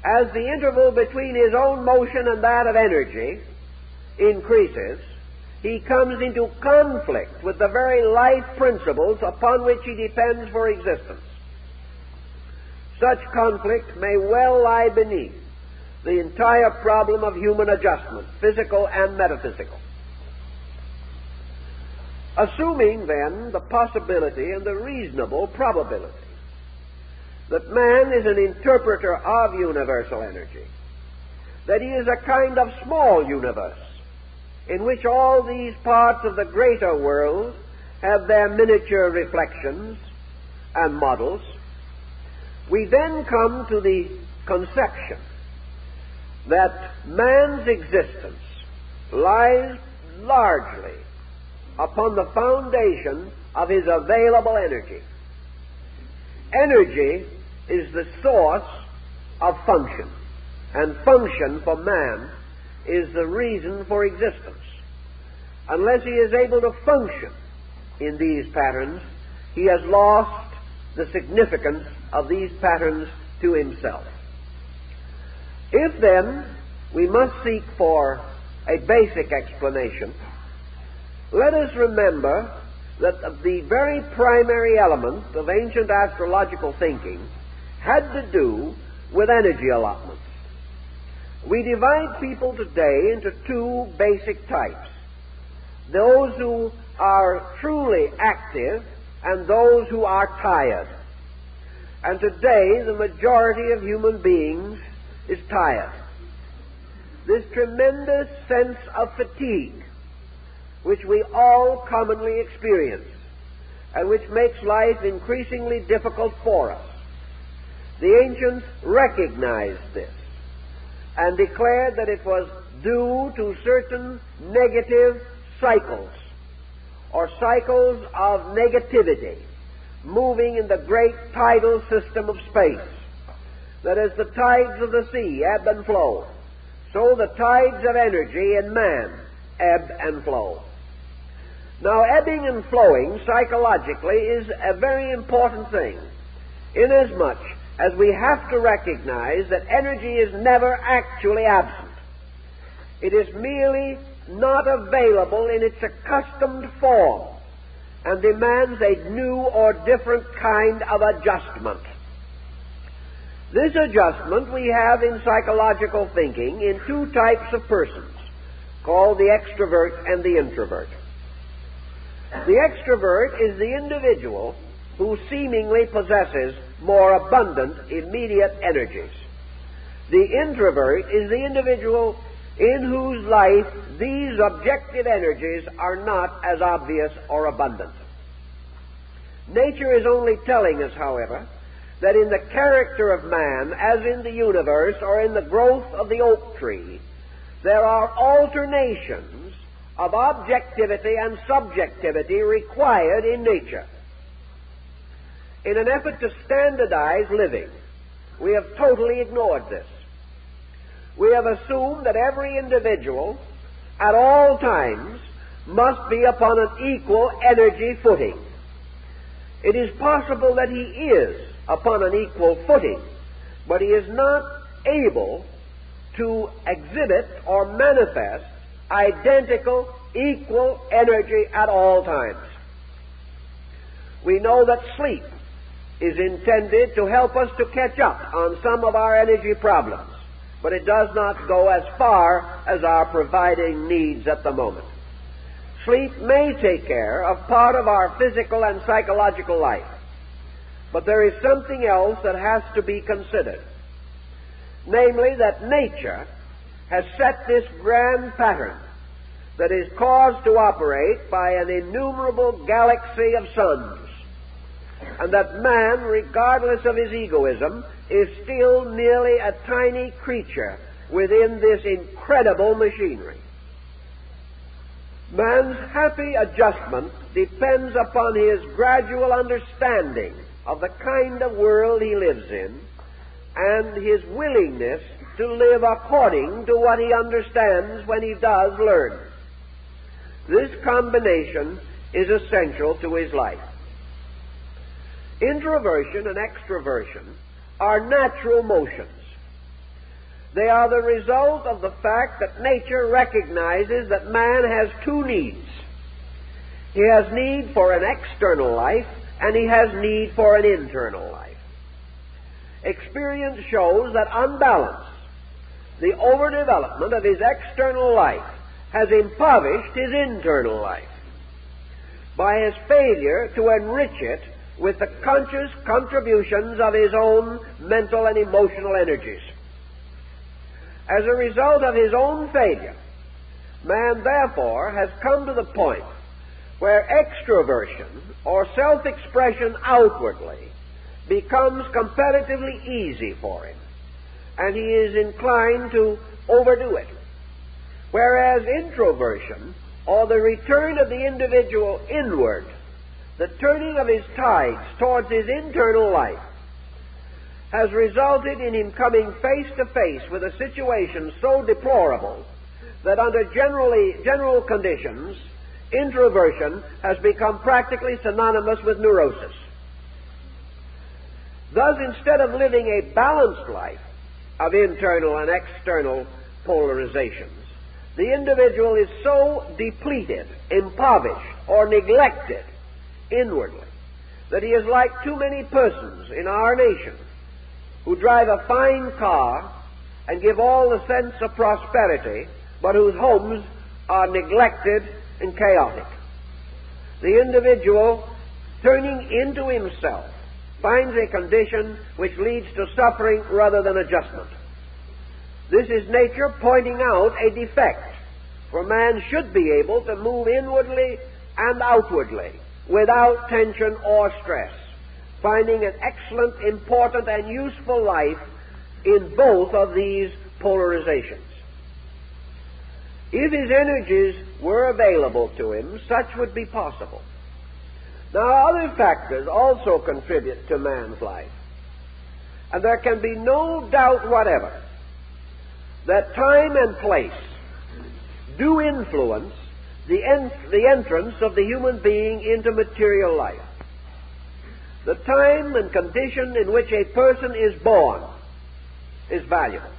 As the interval between his own motion and that of energy increases, he comes into conflict with the very life principles upon which he depends for existence. Such conflict may well lie beneath the entire problem of human adjustment, physical and metaphysical. Assuming, then, the possibility and the reasonable probability that man is an interpreter of universal energy, that he is a kind of small universe in which all these parts of the greater world have their miniature reflections and models, we then come to the conception that man's existence lies largely upon the foundation of his available energy. Energy is the source of function, and function for man is the reason for existence. Unless he is able to function in these patterns, he has lost the significance of these patterns to himself. If then we must seek for a basic explanation, let us remember that the very primary element of ancient astrological thinking had to do with energy allotments. We divide people today into two basic types: those who are truly active and those who are tired. And today the majority of human beings is tired. This tremendous sense of fatigue which we all commonly experience and which makes life increasingly difficult for us. The ancients recognized this and declared that it was due to certain negative cycles, or cycles of negativity, moving in the great tidal system of space, that as the tides of the sea ebb and flow, so the tides of energy in man ebb and flow. Now, ebbing and flowing psychologically is a very important thing, inasmuch as we have to recognize that energy is never actually absent. It is merely not available in its accustomed form and demands a new or different kind of adjustment. This adjustment we have in psychological thinking in two types of persons, called the extrovert and the introvert. The extrovert is the individual who seemingly possesses more abundant immediate energies. The introvert is the individual in whose life these objective energies are not as obvious or abundant. Nature is only telling us, however, that in the character of man, as in the universe or in the growth of the oak tree, there are alternations of objectivity and subjectivity required in nature. In an effort to standardize living, we have totally ignored this. We have assumed that every individual at all times must be upon an equal energy footing. It is possible that he is upon an equal footing, but he is not able to exhibit or manifest identical, equal energy at all times. We know that sleep is intended to help us to catch up on some of our energy problems, but it does not go as far as our providing needs at the moment. Sleep may take care of part of our physical and psychological life, but there is something else that has to be considered, namely that nature has set this grand pattern that is caused to operate by an innumerable galaxy of suns, and that man, regardless of his egoism, is still merely a tiny creature within this incredible machinery. Man's happy adjustment depends upon his gradual understanding of the kind of world he lives in and his willingness to live according to what he understands when he does learn. This combination is essential to his life. Introversion and extroversion are natural motions. They are the result of the fact that nature recognizes that man has two needs. He has need for an external life, and he has need for an internal life. Experience shows that unbalance, the overdevelopment of his external life, has impoverished his internal life by his failure to enrich it with the conscious contributions of his own mental and emotional energies. As a result of his own failure, man therefore has come to the point where extroversion or self-expression outwardly becomes comparatively easy for him, and he is inclined to overdo it. Whereas introversion, or the return of the individual inward, the turning of his tides towards his internal life, has resulted in him coming face to face with a situation so deplorable that under general conditions, introversion has become practically synonymous with neurosis. Thus, instead of living a balanced life of internal and external polarizations, the individual is so depleted, impoverished, or neglected inwardly that he is like too many persons in our nation who drive a fine car and give all the sense of prosperity, but whose homes are neglected and chaotic. The individual, turning into himself, finds a condition which leads to suffering rather than adjustment. This is nature pointing out a defect, for man should be able to move inwardly and outwardly without tension or stress, finding an excellent, important, and useful life in both of these polarizations. If his energies were available to him, such would be possible. Now, other factors also contribute to man's life, and there can be no doubt whatever that time and place do influence the entrance of the human being into material life. The time and condition in which a person is born is valuable.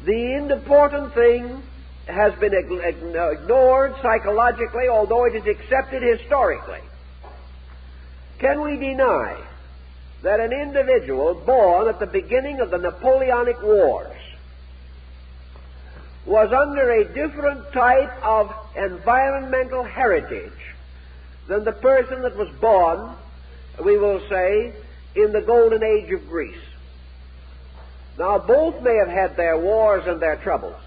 The important thing has been ignored psychologically, although it is accepted historically. Can we deny that an individual born at the beginning of the Napoleonic Wars was under a different type of environmental heritage than the person that was born, we will say, in the Golden Age of Greece? Now, both may have had their wars and their troubles,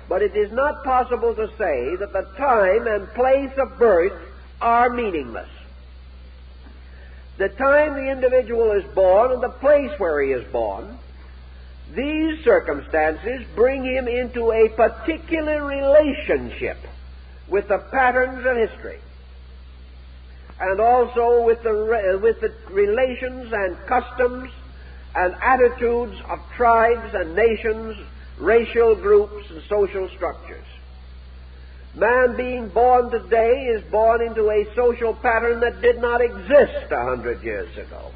but it is not possible to say that the time and place of birth are meaningless. The time the individual is born and the place where he is born, these circumstances bring him into a particular relationship with the patterns of history, and also with the relations and customs and attitudes of tribes and nations, racial groups, and social structures. Man being born today is born into a social pattern that did not exist 100 years ago.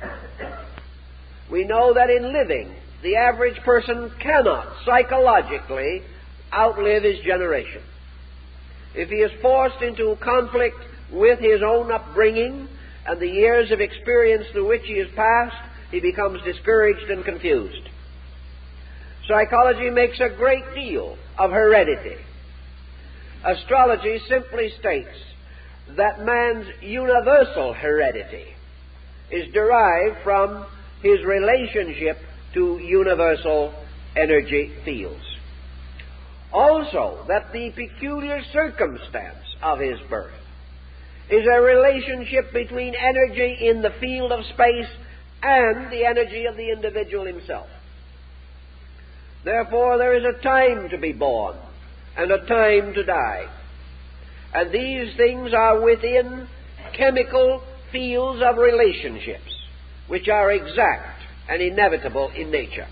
We know that in living, the average person cannot psychologically outlive his generation. If he is forced into conflict with his own upbringing and the years of experience through which he has passed, he becomes discouraged and confused. Psychology makes a great deal of heredity. Astrology simply states that man's universal heredity is derived from his relationship to universal energy fields. Also, that the peculiar circumstance of his birth is a relationship between energy in the field of space and the energy of the individual himself. Therefore, there is a time to be born and a time to die. And these things are within chemical fields of relationships, which are exact and inevitable in nature.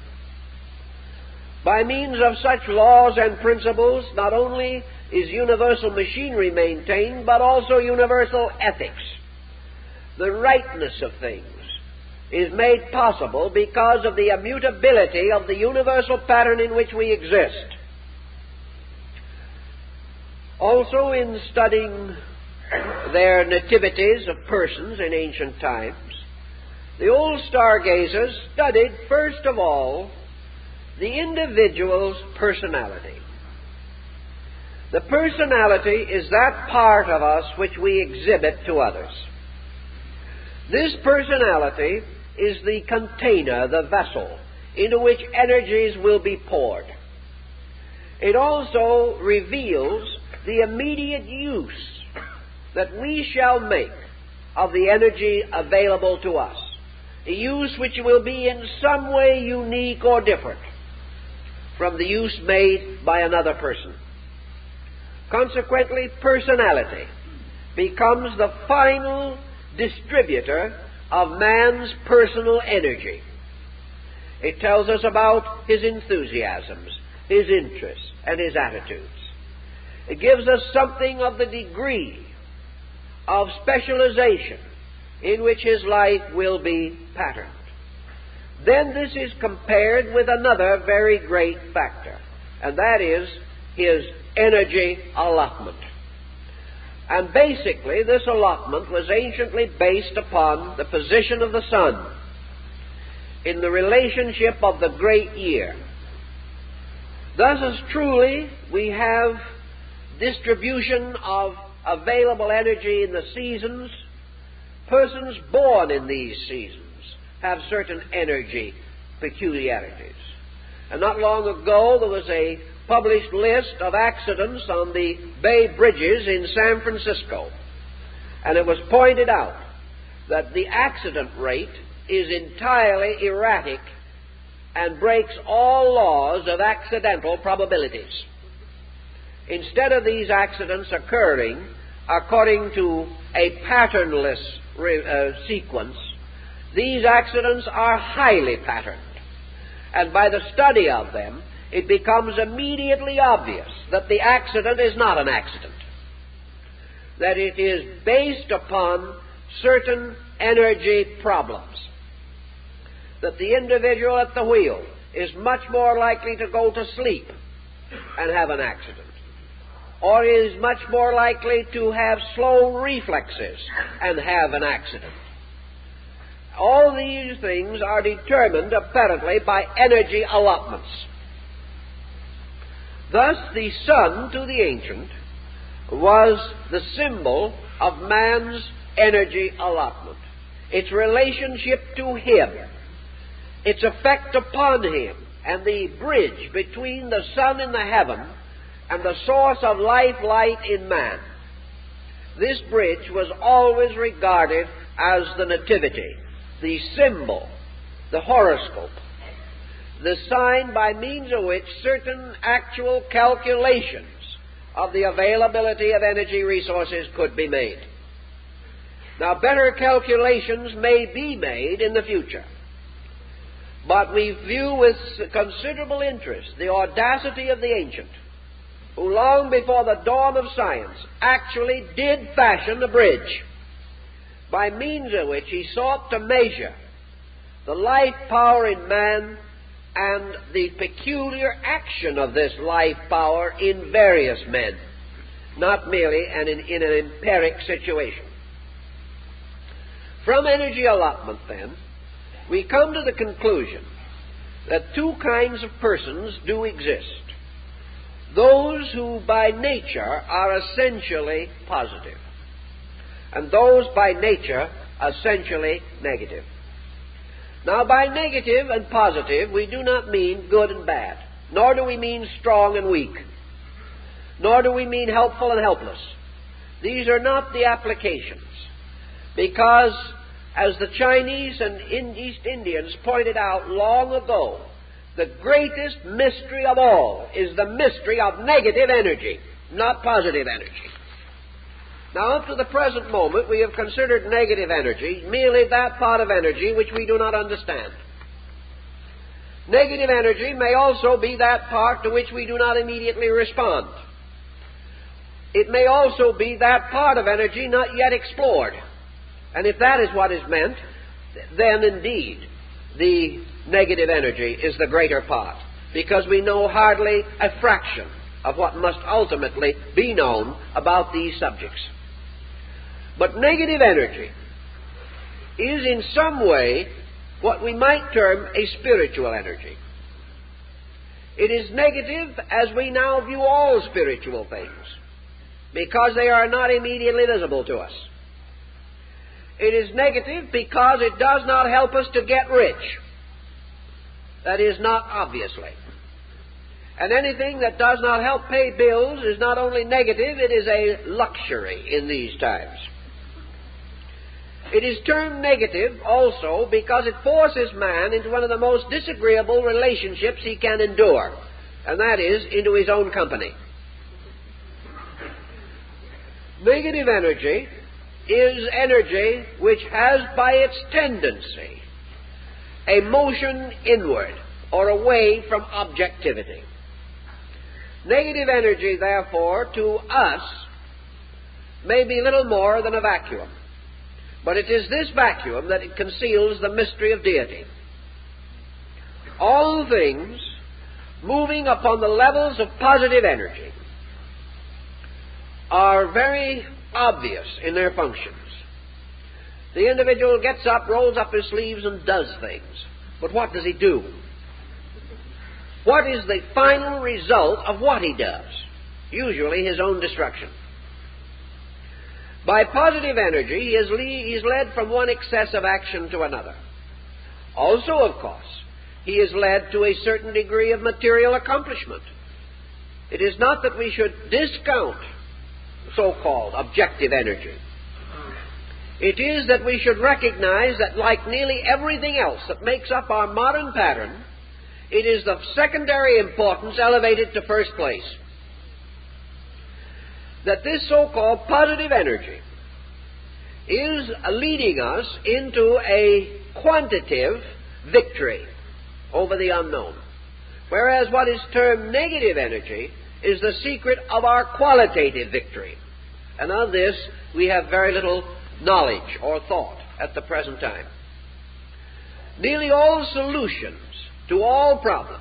By means of such laws and principles, not only is universal machinery maintained, but also universal ethics. The rightness of things is made possible because of the immutability of the universal pattern in which we exist. Also, in studying their nativities of persons in ancient times, the old stargazers studied, first of all, the individual's personality. The personality is that part of us which we exhibit to others. This personality is the container, the vessel, into which energies will be poured. It also reveals the immediate use that we shall make of the energy available to us, a use which will be in some way unique or different from the use made by another person. Consequently, personality becomes the final distributor of man's personal energy. It tells us about his enthusiasms, his interests, and his attitudes. It gives us something of the degree of specialization in which his life will be patterned. Then this is compared with another very great factor, and that is his energy allotment. And basically, this allotment was anciently based upon the position of the sun in the relationship of the great year. Thus, as truly we have distribution of available energy in the seasons, persons born in these seasons have certain energy peculiarities. And not long ago there was a published list of accidents on the Bay Bridges in San Francisco, and it was pointed out that the accident rate is entirely erratic and breaks all laws of accidental probabilities. Instead of these accidents occurring according to a patternless sequence, these accidents are highly patterned. And by the study of them, it becomes immediately obvious that the accident is not an accident, that it is based upon certain energy problems, that the individual at the wheel is much more likely to go to sleep and have an accident, or is much more likely to have slow reflexes and have an accident. All these things are determined apparently by energy allotments. Thus, the sun to the ancient was the symbol of man's energy allotment, its relationship to him, its effect upon him, and the bridge between the sun in the heaven and the source of life light in man. This bridge was always regarded as the nativity, the symbol, the horoscope, the sign by means of which certain actual calculations of the availability of energy resources could be made. Now, better calculations may be made in the future, but we view with considerable interest the audacity of the ancient, who long before the dawn of science actually did fashion a bridge by means of which he sought to measure the life power in man and the peculiar action of this life power in various men, not merely in an empiric situation. From energy allotment, then, we come to the conclusion that two kinds of persons do exist. Those who by nature are essentially positive, and those by nature essentially negative. Now, by negative and positive, we do not mean good and bad, nor do we mean strong and weak, nor do we mean helpful and helpless. These are not the applications, because, as the Chinese and East Indians pointed out long ago, the greatest mystery of all is the mystery of negative energy, not positive energy. Now, up to the present moment, we have considered negative energy merely that part of energy which we do not understand. Negative energy may also be that part to which we do not immediately respond. It may also be that part of energy not yet explored. And if that is what is meant, then indeed the negative energy is the greater part, because we know hardly a fraction of what must ultimately be known about these subjects. But negative energy is in some way what we might term a spiritual energy. It is negative as we now view all spiritual things, because they are not immediately visible to us. It is negative because it does not help us to get rich. That is, not obviously. And anything that does not help pay bills is not only negative, it is a luxury in these times. It is termed negative also because it forces man into one of the most disagreeable relationships he can endure, and that is into his own company. Negative energy is energy which has by its tendency a motion inward or away from objectivity. Negative energy, therefore, to us may be little more than a vacuum, but it is this vacuum that it conceals the mystery of deity. All things moving upon the levels of positive energy are very obvious in their functions. The individual gets up, rolls up his sleeves, and does things. But what does he do? What is the final result of what he does? Usually his own destruction. By positive energy, he is led from one excess of action to another. Also, of course, he is led to a certain degree of material accomplishment. It is not that we should discount so-called objective energy. It is that we should recognize that, like nearly everything else that makes up our modern pattern, it is of secondary importance elevated to first place. That this so-called positive energy is leading us into a quantitative victory over the unknown, whereas what is termed negative energy is the secret of our qualitative victory. And of this we have very little knowledge or thought at the present time. Nearly all solutions to all problems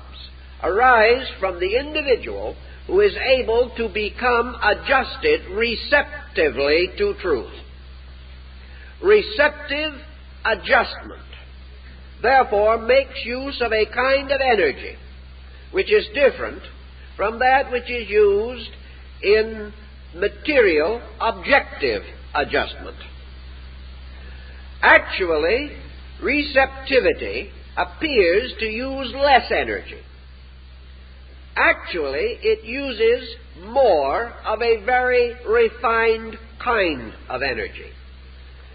arise from the individual who is able to become adjusted receptively to truth. Receptive adjustment, therefore, makes use of a kind of energy which is different from that which is used in material objective adjustment. Actually, receptivity appears to use less energy. Actually, it uses more of a very refined kind of energy,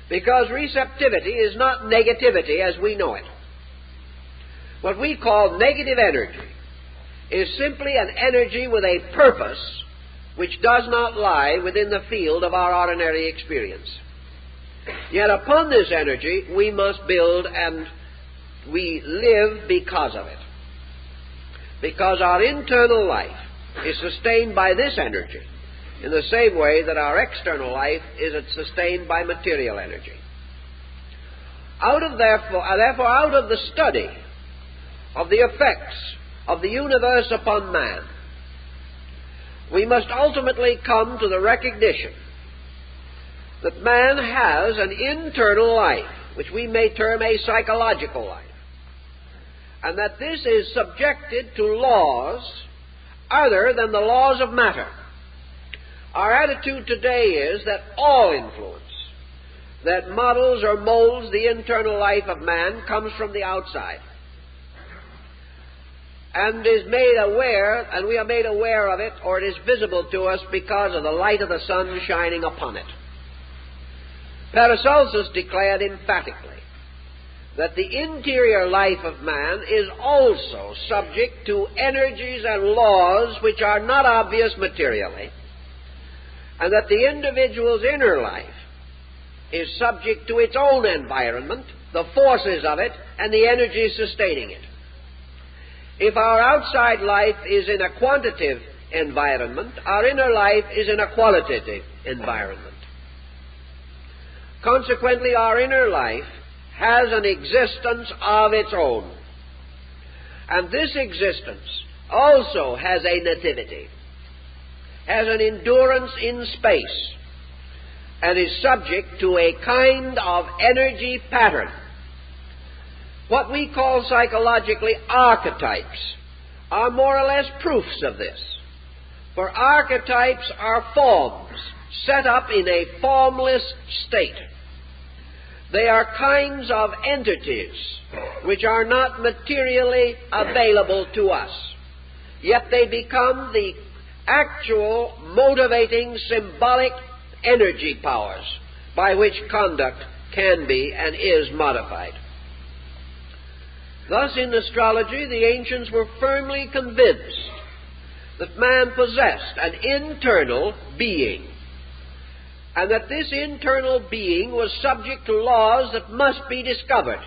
because receptivity is not negativity as we know it. What we call negative energy is simply an energy with a purpose which does not lie within the field of our ordinary experience. Yet upon this energy we must build, and we live because of it. Because our internal life is sustained by this energy in the same way that our external life is sustained by material energy. Therefore, out of the study of the effects of the universe upon man, we must ultimately come to the recognition that man has an internal life, which we may term a psychological life, and that this is subjected to laws other than the laws of matter. Our attitude today is that all influence that models or molds the internal life of man comes from the outside, and is made aware, and we are made aware of it, or it is visible to us because of the light of the sun shining upon it. Paracelsus declared emphatically that the interior life of man is also subject to energies and laws which are not obvious materially, and that the individual's inner life is subject to its own environment, the forces of it, and the energies sustaining it. If our outside life is in a quantitative environment, our inner life is in a qualitative environment. Consequently, our inner life has an existence of its own. And this existence also has a nativity, has an endurance in space, and is subject to a kind of energy pattern. What we call psychologically archetypes are more or less proofs of this. For archetypes are forms set up in a formless state. They are kinds of entities which are not materially available to us, yet they become the actual motivating symbolic energy powers by which conduct can be and is modified. Thus, in astrology, the ancients were firmly convinced that man possessed an internal being, and that this internal being was subject to laws that must be discovered,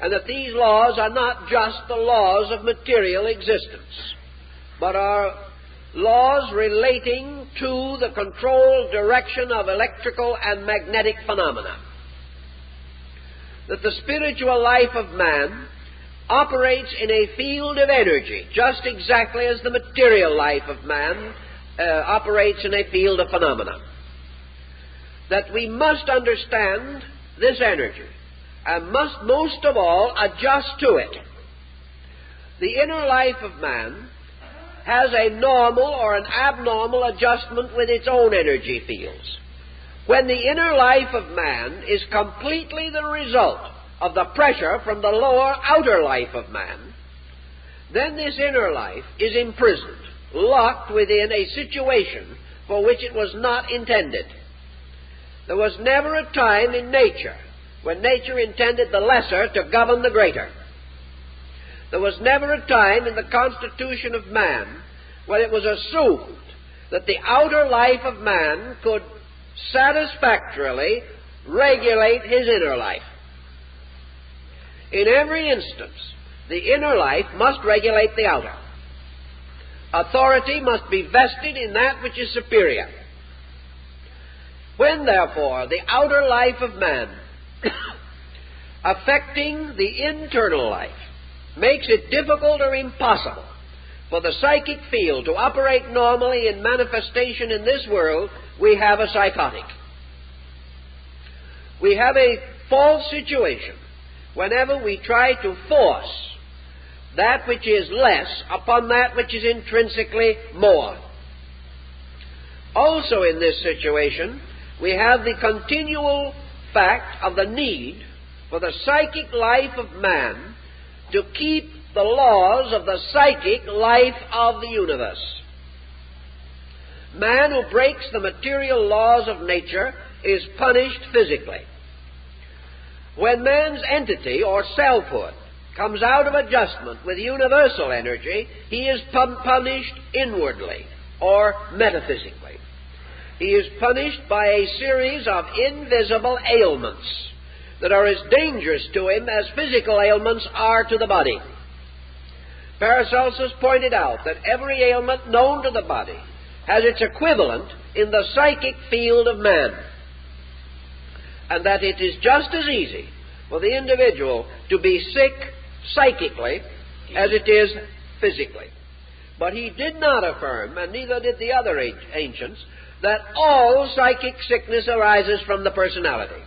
and that these laws are not just the laws of material existence, but are laws relating to the controlled direction of electrical and magnetic phenomena. That the spiritual life of man operates in a field of energy, just exactly as the material life of man operates in a field of phenomena. That we must understand this energy, and must most of all adjust to it. The inner life of man has a normal or an abnormal adjustment with its own energy fields. When the inner life of man is completely the result of the pressure from the lower outer life of man, then this inner life is imprisoned, locked within a situation for which it was not intended. There was never a time in nature when nature intended the lesser to govern the greater. There was never a time in the constitution of man when it was assumed that the outer life of man could satisfactorily regulate his inner life. In every instance, the inner life must regulate the outer. Authority must be vested in that which is superior. When, therefore, the outer life of man, affecting the internal life, makes it difficult or impossible for the psychic field to operate normally in manifestation in this world, we have a psychotic. We have a false situation whenever we try to force that which is less upon that which is intrinsically more. Also in this situation, we have the continual fact of the need for the psychic life of man to keep the laws of the psychic life of the universe. Man who breaks the material laws of nature is punished physically. When man's entity or selfhood comes out of adjustment with universal energy, he is punished inwardly or metaphysically. He is punished by a series of invisible ailments that are as dangerous to him as physical ailments are to the body. Paracelsus pointed out that every ailment known to the body has its equivalent in the psychic field of man, and that it is just as easy for the individual to be sick psychically as it is physically. But he did not affirm, and neither did the other ancients, that all psychic sickness arises from the personality.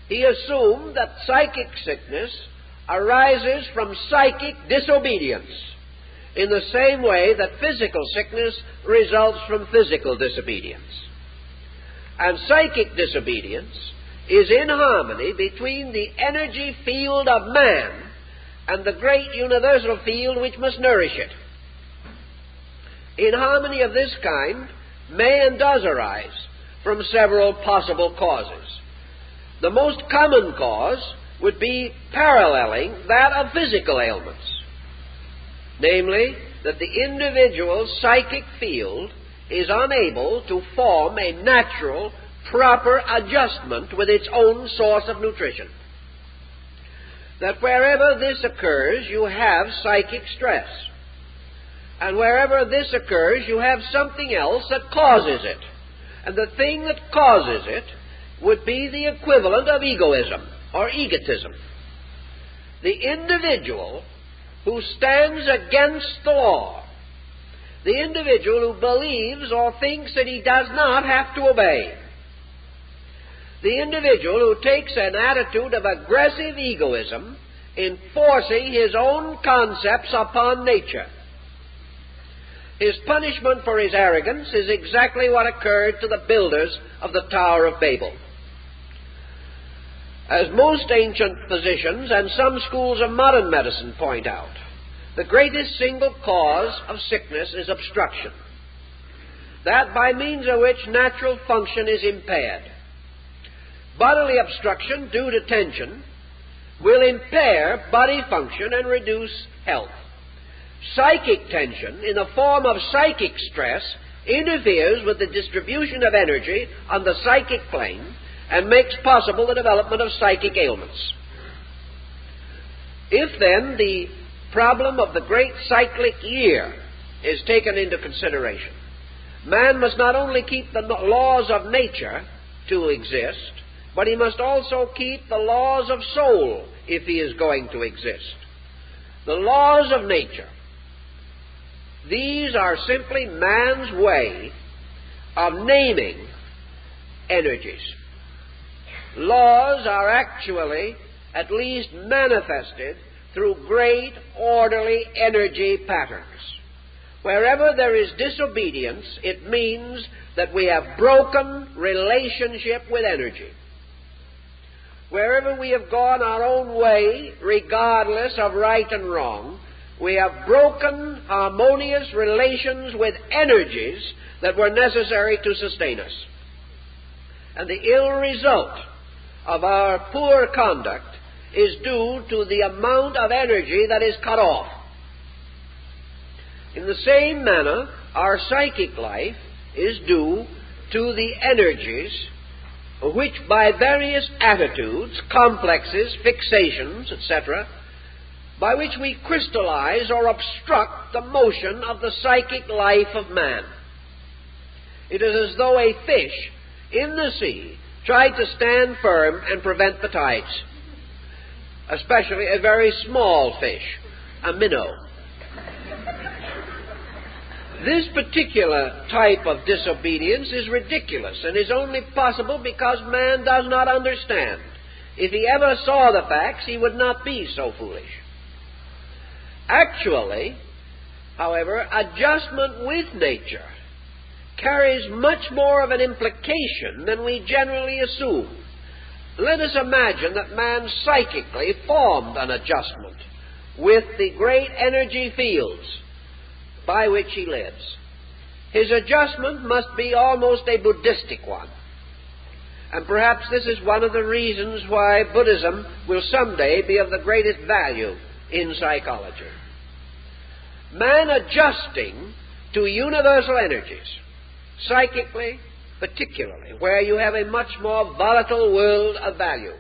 He assumed that psychic sickness arises from psychic disobedience, in the same way that physical sickness results from physical disobedience. And psychic disobedience is in harmony between the energy field of man and the great universal field which must nourish it. Inharmony of this kind may and does arise from several possible causes. The most common cause would be paralleling that of physical ailments, namely, that the individual's psychic field is unable to form a natural, proper adjustment with its own source of nutrition. That wherever this occurs, you have psychic stress. And wherever this occurs, you have something else that causes it. And the thing that causes it would be the equivalent of egoism or egotism. The individual who stands against the law, the individual who believes or thinks that he does not have to obey, the individual who takes an attitude of aggressive egoism in forcing his own concepts upon nature. His punishment for his arrogance is exactly what occurred to the builders of the Tower of Babel. As most ancient physicians and some schools of modern medicine point out, the greatest single cause of sickness is obstruction, that by means of which natural function is impaired. Bodily obstruction due to tension will impair body function and reduce health. Psychic tension, in the form of psychic stress, interferes with the distribution of energy on the psychic plane and makes possible the development of psychic ailments. If then the problem of the great cyclic year is taken into consideration, man must not only keep the laws of nature to exist, but he must also keep the laws of soul if he is going to exist. The laws of nature, these are simply man's way of naming energies. Laws are actually at least manifested through great orderly energy patterns. Wherever there is disobedience, it means that we have broken relationship with energy. Wherever we have gone our own way, regardless of right and wrong, we have broken harmonious relations with energies that were necessary to sustain us. And the ill result of our poor conduct is due to the amount of energy that is cut off. In the same manner, our psychic life is due to the energies which by various attitudes, complexes, fixations, etc., by which we crystallize or obstruct the motion of the psychic life of man. It is as though a fish in the sea tried to stand firm and prevent the tides, especially a very small fish, a minnow. This particular type of disobedience is ridiculous and is only possible because man does not understand. If he ever saw the facts, he would not be so foolish. Actually, however, adjustment with nature carries much more of an implication than we generally assume. Let us imagine that man psychically formed an adjustment with the great energy fields by which he lives. His adjustment must be almost a Buddhistic one. And perhaps this is one of the reasons why Buddhism will someday be of the greatest value in psychology. Man adjusting to universal energies, psychically particularly, where you have a much more volatile world of value,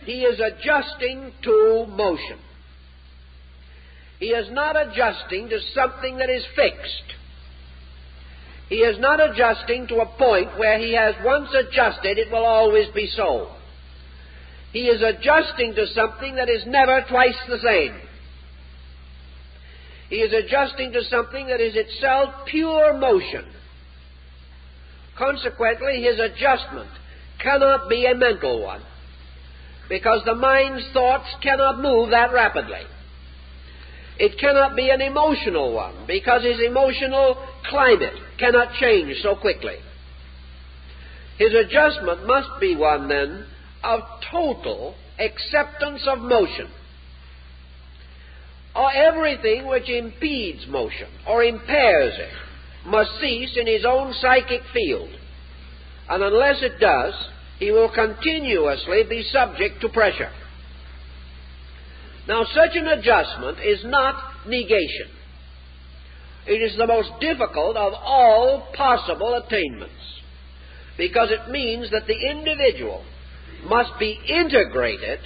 he is adjusting to motion. He is not adjusting to something that is fixed. He is not adjusting to a point where he has once adjusted, it will always be so. He is adjusting to something that is never twice the same. He is adjusting to something that is itself pure motion. Consequently, his adjustment cannot be a mental one, because the mind's thoughts cannot move that rapidly. It cannot be an emotional one, because his emotional climate cannot change so quickly. His adjustment must be one, then, of total acceptance of motion. Or everything which impedes motion or impairs it must cease in his own psychic field. And unless it does, he will continuously be subject to pressure. Now, such an adjustment is not negation. It is the most difficult of all possible attainments, because it means that the individual must be integrated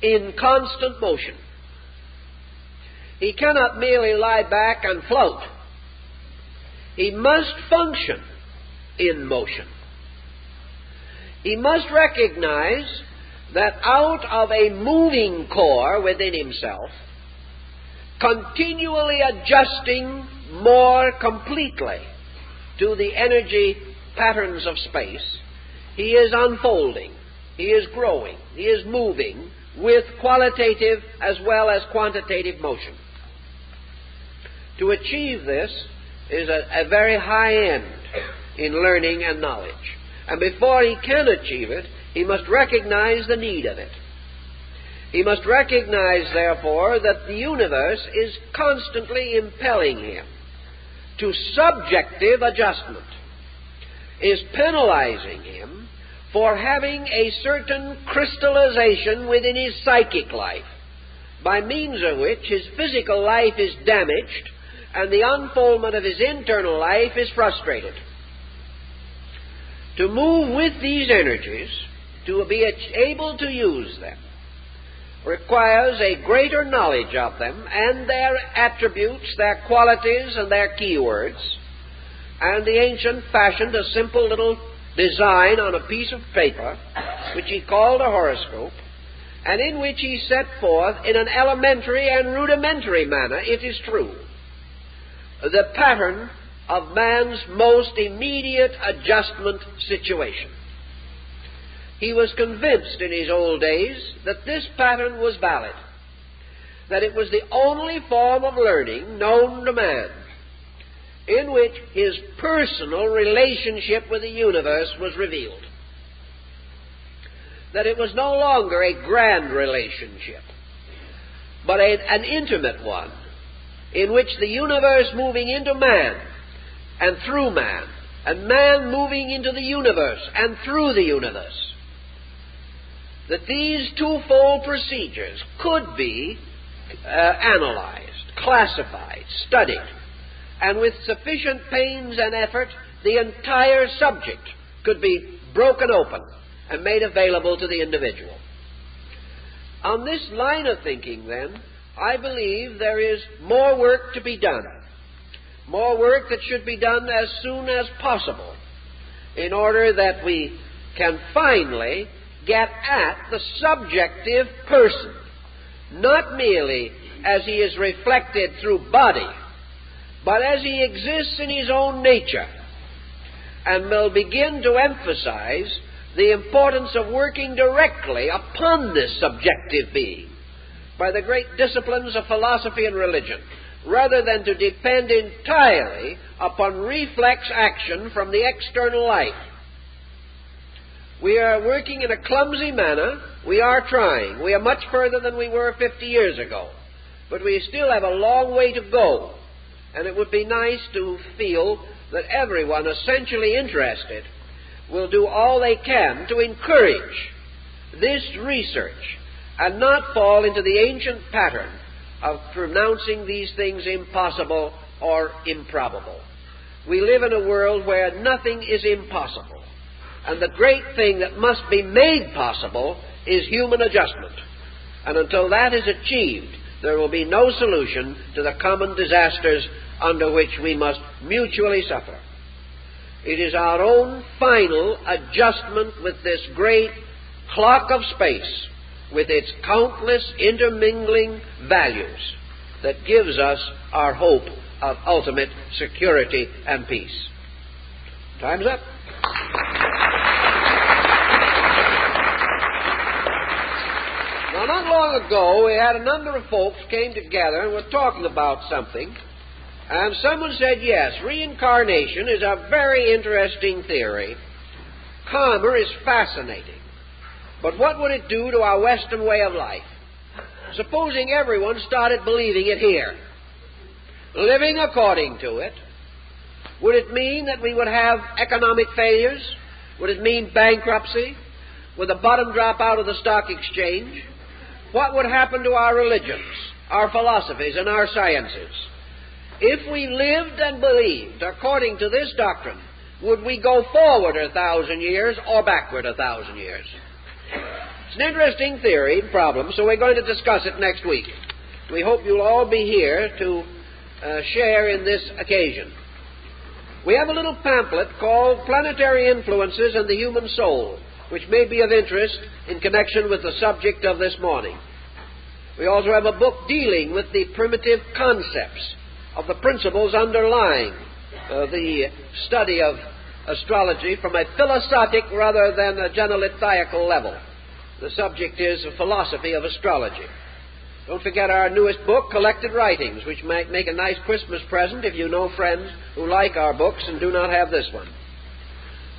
in constant motion. He cannot merely lie back and float. He must function in motion. He must recognize that out of a moving core within himself, continually adjusting more completely to the energy patterns of space, he is unfolding, he is growing, he is moving with qualitative as well as quantitative motion. To achieve this is a very high end in learning and knowledge. And before he can achieve it, he must recognize the need of it. He must recognize, therefore, that the universe is constantly impelling him to subjective adjustment, is penalizing him for having a certain crystallization within his psychic life, by means of which his physical life is damaged and the unfoldment of his internal life is frustrated. To move with these energies, to be able to use them, requires a greater knowledge of them and their attributes, their qualities, and their keywords. And the ancient fashioned a simple little design on a piece of paper, which he called a horoscope, and in which he set forth, in an elementary and rudimentary manner, it is true, the pattern of man's most immediate adjustment situation. He was convinced in his old days that this pattern was valid, that it was the only form of learning known to man in which his personal relationship with the universe was revealed. That it was no longer a grand relationship, but an intimate one, in which the universe moving into man and through man, and man moving into the universe and through the universe, that these twofold procedures could be analyzed, classified, studied, and with sufficient pains and effort, the entire subject could be broken open and made available to the individual. On this line of thinking, then, I believe there is more work to be done, more work that should be done as soon as possible, in order that we can finally get at the subjective person, not merely as he is reflected through body, but as he exists in his own nature, and will begin to emphasize the importance of working directly upon this subjective being by the great disciplines of philosophy and religion, rather than to depend entirely upon reflex action from the external life. We are working in a clumsy manner. We are trying. We are much further than we were 50 years ago. But we still have a long way to go. And it would be nice to feel that everyone essentially interested will do all they can to encourage this research and not fall into the ancient pattern of pronouncing these things impossible or improbable. We live in a world where nothing is impossible. And the great thing that must be made possible is human adjustment. And until that is achieved, there will be no solution to the common disasters under which we must mutually suffer. It is our own final adjustment with this great clock of space, with its countless intermingling values, that gives us our hope of ultimate security and peace. Time's up. Now, not long ago, we had a number of folks came together and were talking about something, and someone said, yes, reincarnation is a very interesting theory. Karma is fascinating. But what would it do to our Western way of life? Supposing everyone started believing it here, living according to it, would it mean that we would have economic failures? Would it mean bankruptcy? Would the bottom drop out of the stock exchange? What would happen to our religions, our philosophies, and our sciences? If we lived and believed according to this doctrine, would we go forward 1,000 years or backward 1,000 years? It's an interesting theory and problem, so we're going to discuss it next week. We hope you'll all be here to share in this occasion. We have a little pamphlet called Planetary Influences and the Human Soul, which may be of interest in connection with the subject of this morning. We also have a book dealing with the primitive concepts of the principles underlying the study of astrology from a philosophic rather than a genelithiacal level. The subject is a philosophy of astrology. Don't forget our newest book, Collected Writings, which might make a nice Christmas present if you know friends who like our books and do not have this one.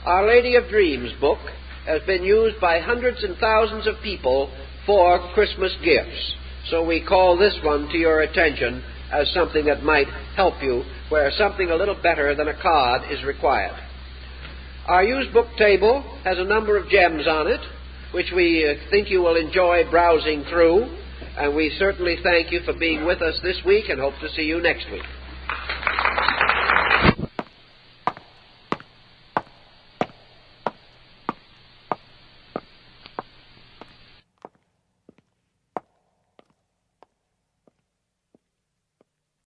Our Lady of Dreams book has been used by hundreds and thousands of people for Christmas gifts. So we call this one to your attention as something that might help you where something a little better than a card is required. Our used book table has a number of gems on it, which we think you will enjoy browsing through, and we certainly thank you for being with us this week and hope to see you next week.